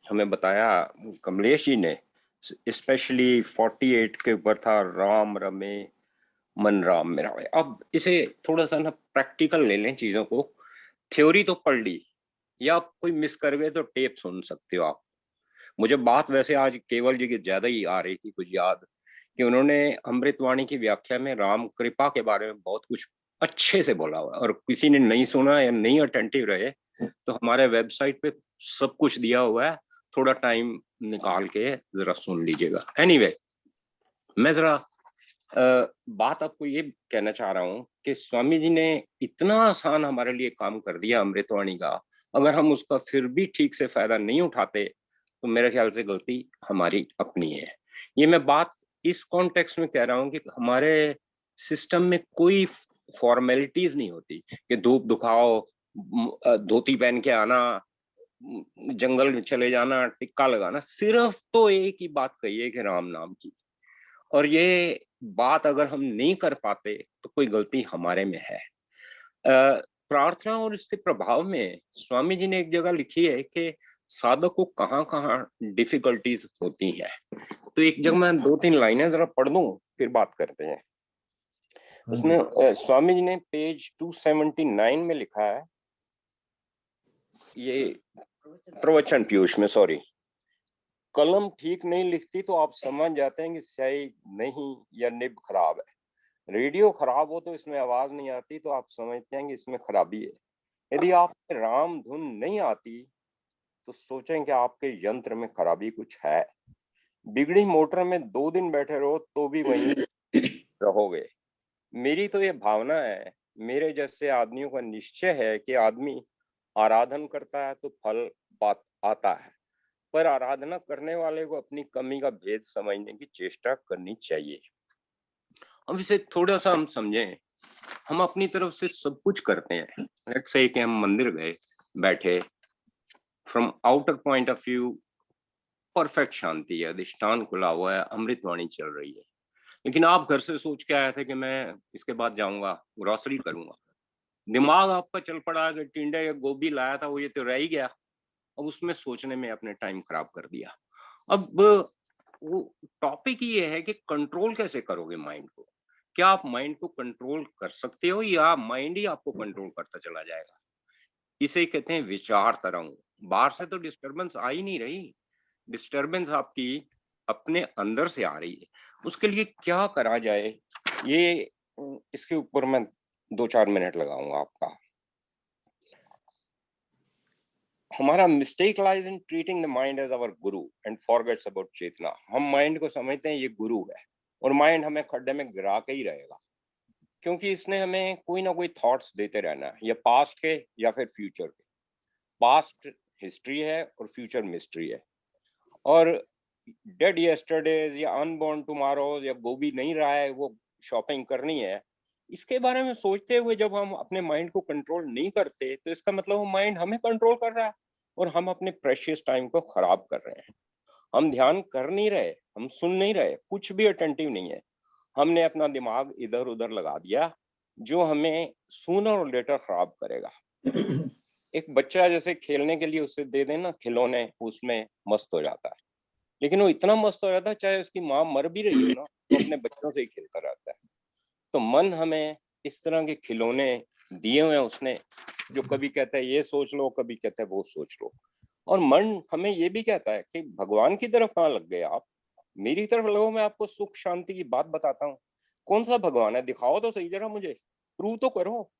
हमें बताया कमलेश जी ने, स्पेशली 48 के ऊपर था, राम रमे मन राम मेरा। अब इसे थोड़ा सा ना प्रैक्टिकल ले लें चीज़ों को। थ्योरी तो पढ़ ली, या आप कोई मिस कर गए तो टेप सुन सकते हो आप। मुझे बात वैसे आज केवल जी की ज्यादा ही आ रही थी कुछ याद, कि उन्होंने अमृतवाणी की व्याख्या में राम कृपा के बारे में बहुत कुछ अच्छे से बोला हुआ, और किसी ने नहीं सुना या नहीं अटेंटिव रहे तो हमारे वेबसाइट पे सब कुछ दिया हुआ है, थोड़ा टाइम निकाल के जरा सुन लीजिएगा। एनीवे, मैं जरा बात आपको ये कहना चाह रहा हूँ कि स्वामी जी ने इतना आसान हमारे लिए काम कर दिया अमृतवाणी का, अगर हम उसका फिर भी ठीक से फायदा नहीं उठाते तो मेरे ख्याल से गलती हमारी अपनी है। ये मैं बात इस कॉन्टेक्स्ट में कह रहा हूँ कि हमारे सिस्टम में कोई फॉर्मेलिटीज नहीं होती कि धूप दिखाओ, धोती पहन के आना, जंगल में चले जाना, टिक्का लगाना, सिर्फ तो एक ही बात कही है कि राम नाम की। और ये बात अगर हम नहीं कर पाते तो कोई गलती हमारे में है। प्रार्थना और इसके प्रभाव में स्वामी जी ने एक जगह लिखी है कि साधक को कहाँ कहाँ डिफिकल्टीज होती है। तो एक जगह मैं 2-3 लाइनें जरा पढ़ दूं, फिर बात करते हैं। उसमें स्वामी जी ने पेज 279 में लिखा है, ये प्रवचन पीयूष में, सॉरी, कलम ठीक नहीं लिखती तो आप समझ जाते हैं कि स्याही नहीं या निब खराब है। रेडियो खराब हो तो इसमें आवाज नहीं आती तो आप समझते हैं कि इसमें खराबी है। यदि आपको राम धुन नहीं आती तो सोचें कि आपके यंत्र में खराबी कुछ है। बिगड़ी मोटर में 2 दिन बैठे रहो तो भी वहीं रहोगे। मेरी तो ये भावना है, मेरे जैसे आदमियों का निश्चय है कि आदमी आराधन करता है तो फल आता है, पर आराधना करने वाले को अपनी कमी का भेद समझने की चेष्टा करनी चाहिए। अब इसे थोड़ा सा हम समझें। हम अपनी तरफ से सब कुछ करते हैं। लेट्स से कि हम मंदिर गए, बैठे, from outer point of view perfect शांति है, अधिष्ठान खुला हुआ है, अमृतवाणी चल रही है, लेकिन आप घर से सोच के आए थे कि मैं इसके बाद जाऊंगा ग्रोसरी करूंगा। दिमाग आपका चल पड़ा कि टिंडे या गोभी लाया था वो ये तो रह ही गया। अब उसमें सोचने में अपने टाइम खराब कर दिया। अब वो टॉपिक ये है कि कंट्रोल कैसे करोगे माइंड को। क्या आप माइंड को कंट्रोल कर सकते हो या माइंड ही आपको कंट्रोल करता चला जाएगा। इसे कहते हैं विचार तरंग। बाहर से तो डिस्टरबेंस आ ही नहीं रही, डिस्टरबेंस आपकी अपने अंदर से आ रही है। उसके लिए क्या करा जाए, ये इसके ऊपर मैं 2-4 मिनट लगाऊंगा आपका। हमारा mistake lies in treating the mind as our guru and forgets about चेतना। हम माइंड को समझते हैं ये गुरु है, और माइंड हमें खड्डे में गिरा के ही रहेगा, क्योंकि इसने हमें कोई ना कोई थॉट्स देते रहना है, या पास्ट के या फिर फ्यूचर के। पास्ट हिस्ट्री है और फ्यूचर मिस्ट्री है। और डेड यस्टरडेज या अनबॉर्न टुमारोज या गोभी नहीं रहा है वो शॉपिंग करनी है, इसके बारे में सोचते हुए जब हम अपने माइंड को कंट्रोल नहीं करते तो इसका मतलब वो माइंड हमें कंट्रोल कर रहा है और हम अपने प्रेशियस टाइम को खराब कर रहे हैं। हम ध्यान कर नहीं रहे, हम सुन नहीं रहे, कुछ भी अटेंटिव नहीं है। हमने अपना दिमाग इधर उधर लगा दिया जो हमें सूनर और लेटर खराब करेगा। एक बच्चा जैसे खेलने के लिए उसे दे देना खिलौने, उसमें मस्त हो जाता है, लेकिन वो इतना मस्त हो जाता है चाहे उसकी माँ मर भी रही हो ना, तो अपने बच्चों से ही खेलता रहता है। तो मन हमें इस तरह के खिलौने दिए हुए हैं उसने, जो कभी कहता है ये सोच लो, कभी कहता है वो सोच लो। और मन हमें ये भी कहता है कि भगवान की तरफ कहाँ लग गए आप, मेरी तरफ लगो, मैं आपको सुख शांति की बात बताता हूँ। कौन सा भगवान है, दिखाओ तो सही जरा मुझे, प्रूव तो करो।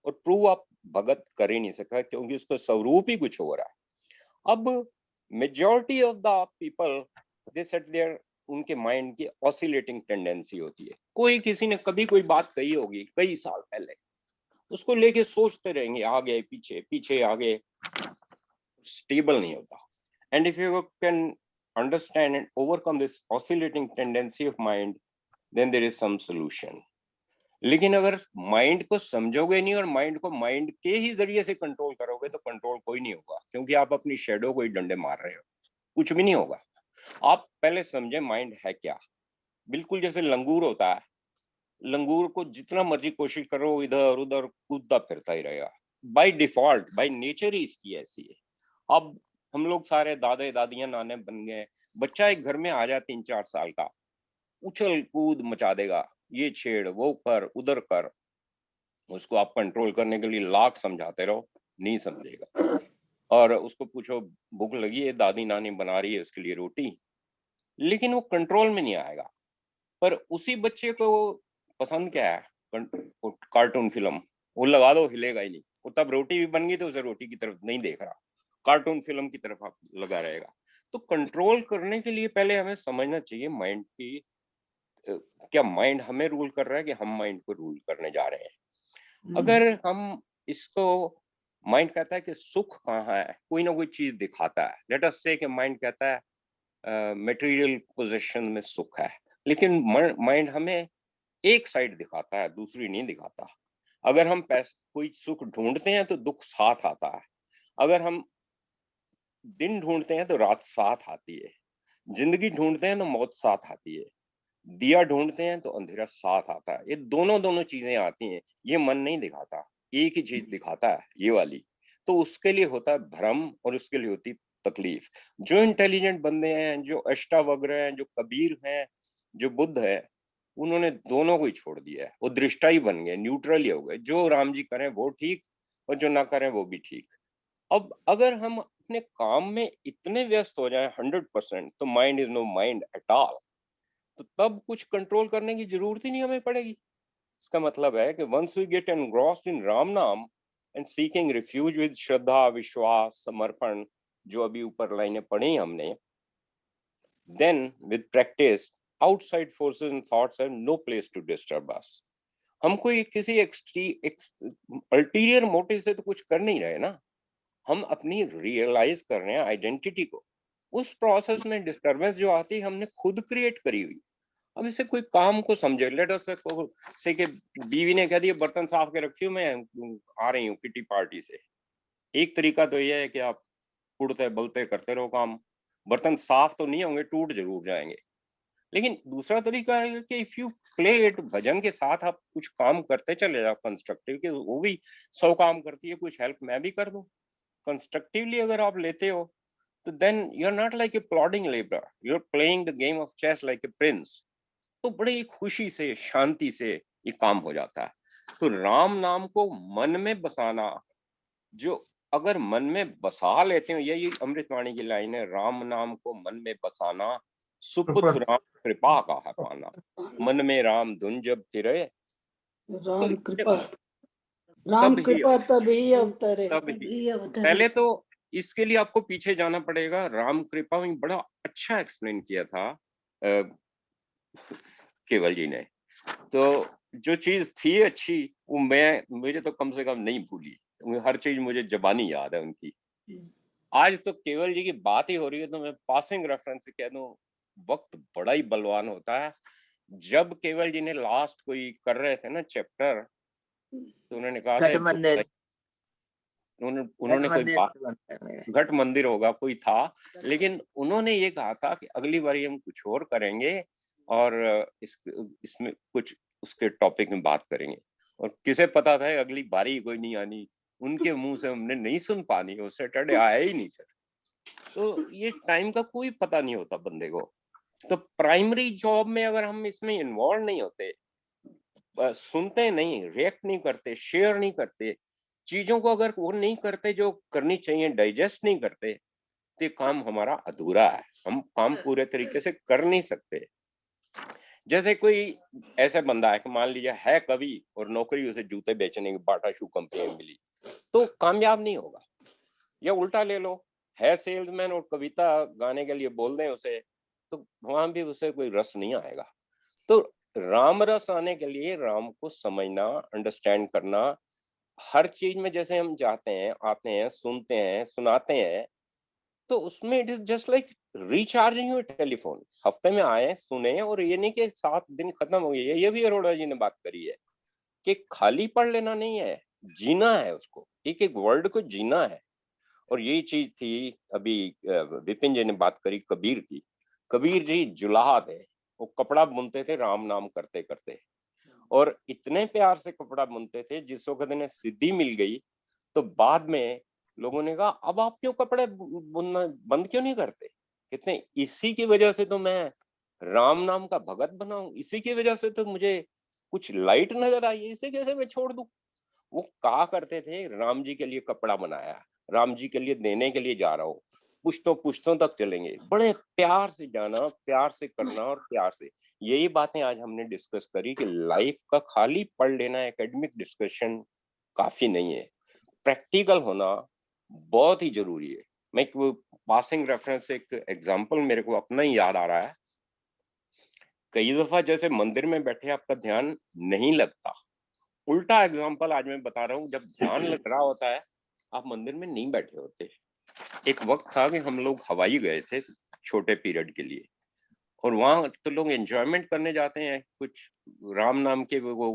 और प्रूव आप भगत कर ही नहीं सकता, क्योंकि उसका स्वरूप ही कुछ हो रहा है। अब majority of the people they set there, उनके माइंड की ऑसिलेटिंग टेंडेंसी होती है। कोई किसी ने कभी कोई बात कही होगी कई साल पहले, उसको लेके सोचते रहेंगे आगे पीछे पीछे आगे, स्टेबल नहीं होता। And if you can understand and overcome this oscillating tendency of mind, then there is some solution. लेकिन अगर माइंड को समझोगे नहीं और माइंड को माइंड के ही जरिए से कंट्रोल करोगे तो कंट्रोल कोई नहीं होगा, क्योंकि आप अपनी शेडो को ही डंडे मार रहे हो, कुछ भी नहीं होगा। आप पहले समझे माइंड है क्या। बिल्कुल जैसे लंगूर होता है, लंगूर को जितना मर्जी कोशिश करो इधर उधर कूदता फिरता ही रहेगा, बाय डिफॉल्ट बाय नेचर ही इसकी ऐसी है। अब हम लोग सारे दादे दादियां नाने बन गए, बच्चा एक घर में आ जाए 3-4 साल का, उछल कूद मचा देगा, ये छेड़ वो कर उधर कर, उसको आप कंट्रोल करने के लिए लाख समझाते रहो नहीं समझेगा। और उसको पूछो भूख लगी है, दादी नानी बना रही है उसके लिए रोटी, लेकिन वो कंट्रोल में नहीं आएगा। पर उसी बच्चे को पसंद क्या है, कार्टून फिल्म, वो लगा दो हिलेगा ही नहीं, वो तब रोटी भी बन गई तो उसे रोटी की तरफ नहीं देख रहा, कार्टून फिल्म की तरफ आप लगा रहेगा। तो कंट्रोल करने के लिए पहले हमें समझना चाहिए माइंड की, क्या माइंड हमें रूल कर रहा है कि हम माइंड को रूल करने जा रहे हैं। अगर हम इसको, माइंड कहता है कि सुख कहाँ है, कोई ना कोई चीज दिखाता है, लेट अस से कि माइंड कहता है मटेरियल पोजीशन में सुख है, लेकिन माइंड हमें एक साइड दिखाता है, दूसरी नहीं दिखाता। अगर हम कोई सुख ढूंढते हैं तो दुख साथ आता है, अगर हम दिन ढूंढते हैं तो रात साथ आती है, जिंदगी ढूंढते हैं तो मौत साथ आती है, दिया ढूंढते हैं तो अंधेरा साथ आता है। ये दोनों चीजें आती हैं, ये मन नहीं दिखाता, एक ही चीज दिखाता है, ये वाली। तो उसके लिए होता है भ्रम और उसके लिए होती तकलीफ। जो इंटेलिजेंट बंदे हैं, जो अष्टावक्र हैं, जो कबीर हैं, जो बुद्ध है, उन्होंने दोनों को ही छोड़ दिया है, वो दृष्टा ही बन गए, न्यूट्रल ही हो गए, जो राम जी करें वो ठीक और जो ना करें वो भी ठीक। अब अगर हम अपने काम में इतने व्यस्त हो जाएं 100%, तो mind is no mind at all, तो तब कुछ कंट्रोल करने की जरूरत ही नहीं हमें पड़ेगी। इसका मतलब है कि once we get engrossed in Ram naam and seeking refuge with shraddha vishwas samarpan, जो अभी ऊपर लाइनें पढ़ी हमने, then with practice outside forces and thoughts have no place to disturb us. हम कोई किसी अल्टीरियर मोटिव से तो कुछ कर नहीं रहे ना, हम अपनी रियलाइज कर रहे हैं आइडेंटिटी को। उस प्रोसेस में डिस्टरबेंस जो आती है हमने खुद क्रिएट करी हुई। अब इसे कोई काम को समझे, लेट अस से कि बीवी ने कह दिया बर्तन साफ के रखी हूँ, मैं आ रही हूँ किटी पार्टी से। एक तरीका तो यह है कि आप उड़ते बलते करते रहो काम, बर्तन साफ तो नहीं होंगे, टूट जरूर जाएंगे। लेकिन दूसरा तरीका है कि इफ यू प्ले इट, भजन के साथ आप कुछ काम करते चले जाओ कंस्ट्रक्टिव, कि वो भी 100 काम करती है, कुछ हेल्प मैं भी कर दूं। कंस्ट्रक्टिवली अगर आप लेते हो तो then you are not like a plodding labour, you are playing the game of chess like a prince. तो बड़ी खुशी से शांति से ये काम हो जाता है। तो राम नाम को मन में बसाना, जो अगर मन में बसा लेते हो, यही अमृतवाणी की लाइन है, राम नाम को मन में बसाना सुपुत राम कृपा का है पाना, मन में राम धुन जब फिरे राम तो कृपा, राम तब ही कृपा तभी अवतरे। तब ही। पहले तो इसके लिए आपको पीछे जाना पड़ेगा। राम कृपा में बड़ा अच्छा एक्सप्लेन किया था केवल जी ने। तो जो चीज थी अच्छी वो मुझे तो कम से कम नहीं भूली, हर चीज मुझे जबानी याद है उनकी। आज तो केवल जी की बात ही हो रही है तो मैं पासिंग रेफरेंस से कह दूं, वक्त बड़ा ही बलवान होता है। जब केवल जी ने लास्ट कोई कर रहे थे ना चैप्टर, तो उन्होंने कहा था उन्होंने कोई बात, घट मंदिर होगा कोई था, लेकिन उन्होंने ये कहा था कि अगली बार हम कुछ और करेंगे और इसमें कुछ उसके टॉपिक में बात करेंगे। और किसे पता था अगली बारी कोई नहीं आनी, उनके मुंह से हमने नहीं सुन पानी, वो सैटरडे आया ही नहीं सर। तो ये टाइम का कोई पता नहीं होता बंदे को। तो प्राइमरी जॉब में अगर हम इसमें इन्वॉल्व नहीं होते, सुनते नहीं, रिएक्ट नहीं करते, शेयर नहीं करते, चीजों को अगर वो नहीं करते जो करनी चाहिए, डाइजेस्ट नहीं करते, तो ये काम हमारा अधूरा है, हम काम पूरे तरीके से कर नहीं सकते। जैसे कोई ऐसा बंदा है कि मान लीजिए है कवि और नौकरी उसे जूते बेचने की बाटा शू कंपनी में मिली, तो कामयाब नहीं होगा। या उल्टा ले लो, है सेल्समैन और कविता गाने के लिए बोल दें उसे, तो वहां भी उसे कोई रस नहीं आएगा। तो राम रस आने के लिए राम को समझना, अंडरस्टैंड करना, हर चीज में जैसे हम जाते हैं, आते हैं, सुनते हैं, सुनाते हैं, तो उसमें it is just like recharging your telephone. हफ्ते में आए, सुने, और ये नहीं कि 7 दिन खत्म हो गए। ये भी अरोड़ा जी ने बात करी है कि खाली पढ़ लेना नहीं है, जीना है उसको, एक एक वर्ड को जीना है। और यही चीज थी अभी विपिन जी ने बात करी कबीर की। कबीर जी जुलाहा थे, वो कपड़ा बुनते थे राम नाम करते करते, और इतने प्यार से कपड़ा बुनते थे, जिस वक्त इन्हें सिद्धि मिल गई तो बाद में लोगों ने कहा अब आप क्यों कपड़े बुनना बंद क्यों नहीं करते? कितने इसी की वजह से तो मैं राम नाम का भगत बना हूं, इसी की वजह से तो मुझे कुछ लाइट नजर आई है, इसे कैसे मैं छोड़ दूं? वो कहा करते थे राम जी के लिए कपड़ा बनाया, राम जी के लिए देने के लिए जा रहा हूँ, पुश्तों पुश्तों तक चलेंगे। बड़े प्यार से जाना, प्यार से करना, और प्यार से। यही बातें आज हमने डिस्कस करी कि लाइफ का खाली पढ़ लेना, एकेडमिक डिस्कशन काफी नहीं है, प्रैक्टिकल होना बहुत ही जरूरी है। मैं एक पासिंग रेफरेंस, एक एग्जांपल मेरे को अपना ही याद आ रहा है। कई दफा जैसे मंदिर में बैठे आपका ध्यान नहीं लगता, उल्टा एग्जांपल आज मैं बता रहा हूँ, जब ध्यान लग रहा होता है आप मंदिर में नहीं बैठे होते। एक वक्त था कि हम लोग हवाई गए थे छोटे पीरियड के लिए, और वहां तो लोग एंजॉयमेंट करने जाते हैं, कुछ राम नाम के वो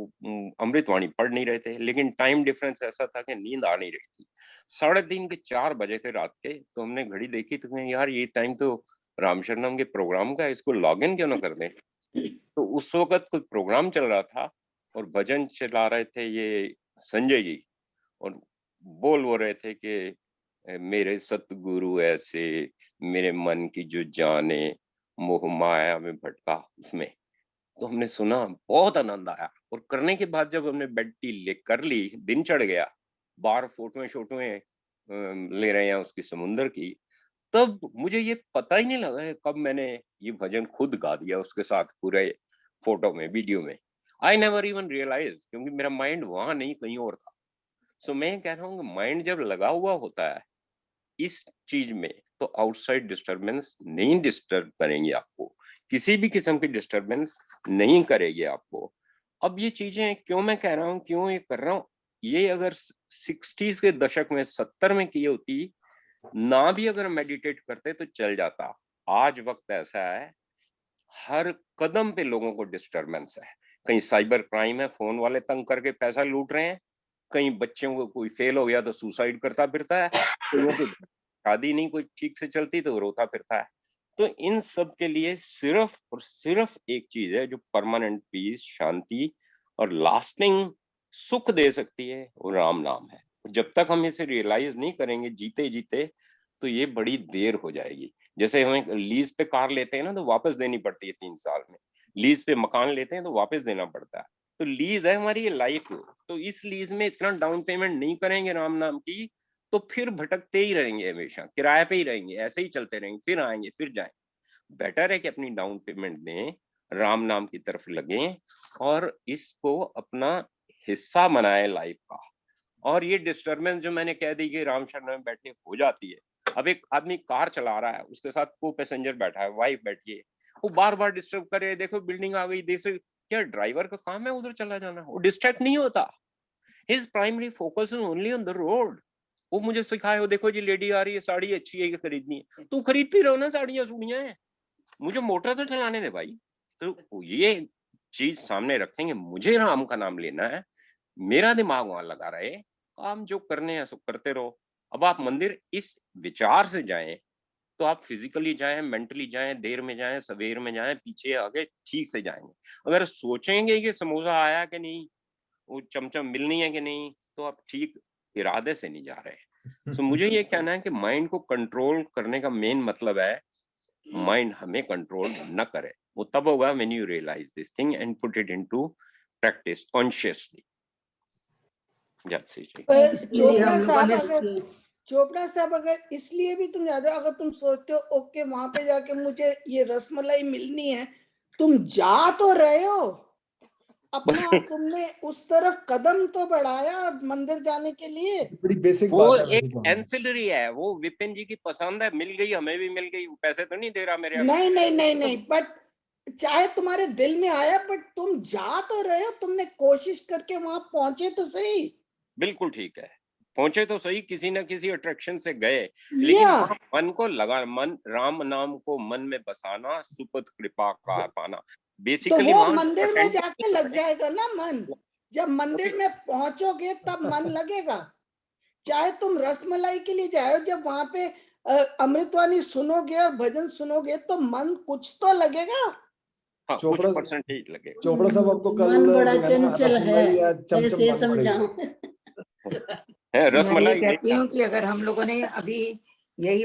अमृतवाणी पढ़ नहीं रहे थे, लेकिन टाइम डिफरेंस ऐसा था कि नींद आ नहीं रही थी। 3:30 के 4 बजे थे रात के, तो हमने घड़ी देखी तो कहें यार ये टाइम तो राम शरणम के प्रोग्राम का है, इसको लॉग इन क्यों ना कर दें। तो उस वक्त कोई प्रोग्राम चल रहा था और भजन चला रहे थे ये संजय जी, और बोल वो रहे थे कि मेरे सतगुरु ऐसे, मेरे मन की जो जाने, मोह माया में भटका, उसमें। तो हमने सुना, बहुत आनंद आया, और करने के बाद जब हमने बेड टी ले कर ली, दिन चढ़ गया, बाहर फोटोएं शोटोएं ले रहे हैं उसकी समुंदर की, तब मुझे ये पता ही नहीं लगा है कब मैंने ये भजन खुद गा दिया उसके साथ पूरे फोटो में, वीडियो में। आई नेवर इवन रियलाइज, क्योंकि मेरा माइंड वहां नहीं कहीं और था। सो मैं कह रहा हूँ माइंड जब लगा हुआ होता है इस चीज में, तो आउटसाइड डिस्टरबेंस नहीं डिस्टर्ब करेंगे आपको, किसी भी किस्म की डिस्टरबेंस नहीं करेगी आपको। अब ये चीजें क्यों मैं कह रहा हूँ, क्यों ये कर रहा हूँ, ये अगर 60s के दशक में, 70 में की होती ना भी अगर मेडिटेट करते तो चल जाता। आज वक्त ऐसा है, हर कदम पे लोगों को डिस्टरबेंस है। कहीं साइबर क्राइम है, फोन वाले तंग करके पैसा लूट रहे हैं, कहीं बच्चों को कोई फेल हो गया तो सुसाइड करता फिरता है, कहीं की शादी नहीं कोई ठीक से चलती तो रोता फिरता है। तो इन सब के लिए सिर्फ और सिर्फ एक चीज है जो परमानेंट पीस, शांति और लास्टिंग सुख दे सकती है, वो राम नाम है। जब तक हम इसे रियलाइज नहीं करेंगे जीते जीते, तो ये बड़ी देर हो जाएगी। जैसे हमें लीज पे कार लेते हैं ना, तो वापस देनी पड़ती है 3 साल में। लीज पे मकान लेते हैं तो वापस देना पड़ता है। तो लीज है हमारी ये लाइफ, तो इस लीज में इतना डाउन पेमेंट नहीं करेंगे राम नाम की, तो फिर भटकते ही रहेंगे, हमेशा किराए पे ही रहेंगे, ऐसे ही चलते रहेंगे, फिर आएंगे फिर जाएंगे। बेटर है कि अपनी डाउन पेमेंट दें, राम नाम की तरफ लगें, और इसको अपना हिस्सा बनाए लाइफ का। और ये डिस्टरबेंस जो मैंने कह दी कि राम शरण में बैठे हो जाती है, अब एक आदमी कार चला रहा है, उसके साथ को पैसेंजर बैठा है, वाइफ बैठी है, वो बार बार डिस्टर्ब करे, देखो बिल्डिंग आ गई, देखो क्या ड्राइवर का काम है उधर चला जाना, वो डिस्ट्रैक्ट नहीं होता। His primary focus is only on the road. वो मुझे सिखाए, हो देखो जी लेडी आ रही है, साड़ी अच्छी है, खरीदनी है, तू खरीदती रहो ना, साड़ियां सूड़ियां हैं, मुझे मोटर तो चलाने दे भाई। तो ये चीज सामने रखेंगे, मुझे राम का नाम लेना है, मेरा दिमाग वहां लगा रहे, काम जो करने हैं सो करते रहो। अब आप मंदिर इस विचार से जाएं, तो आप फिजिकली जाएं, मेंटली जाएं, देर में जाएं, सवेर में जाएं, पीछे आगे ठीक से जाएंगे। अगर सोचेंगे कि समोसा आया कि नहीं, वो चमचम मिलनी है कि नहीं, तो आप ठीक इरादे से नहीं जा रहे। सो मुझे ये कहना है कि माइंड को कंट्रोल करने का मेन मतलब है माइंड हमें कंट्रोल न करे। वो तब होगा when you realise this thing and put it into practice consciously. इसलिए हम लोगों ने चोपड़ा साहब अगर इसलिए भी तुम ज्यादा, अगर तुम सोचते हो ओके वहां पे जाके मुझे ये रसमलाई मिलनी है, तुम जा तो रहे हो, अपना तुमने उस तरफ कदम तो बढ़ाया मंदिर जाने के लिए। बड़ी बेसिक वो बात है वैसे एक तो। हाँ। एंसिलरी है, वो विपिन जी की पसंद है, मिल गई हमें भी मिल गई, पैसे तो नहीं दे रहा मेरे नहीं नहीं नहीं नहीं, बट चाहे तुम्हारे दिल में आया, बट तुम जा तो रहे हो, तुमने कोशिश करके वहां पहुंचे तो सही। बिल्कुल ठीक है, पहुंचे तो सही, किसी न किसी अट्रैक्शन से गए, लेकिन या वहाँ मन को लगा, मन राम नाम को मन में बसाना सुपथ कृपा का पाना। तो बेसिकली वो वहां मंदिर में जाके लग जाएगा ना मन। जब मंदिर में पहुंचोगे तब मन लगेगा। चाहे तुम रसमलाई के लिए जाओ, जब वहां पे अमृतवाणी सुनोगे और भजन सुनोगे तो मन कुछ तो लगेगा। हाँ, कुछ चोपड़ा परसेंटेज लगेगा। चोपड़ा साहब आपको कल मन बड़ा जो है ना चंचल है, रसमलाई या चमचम कैसे लानी पड़ेगी। समझाऊं। है मैं ये रसमलाई कहती हूँ कि अगर हम लोगों ने अभी यही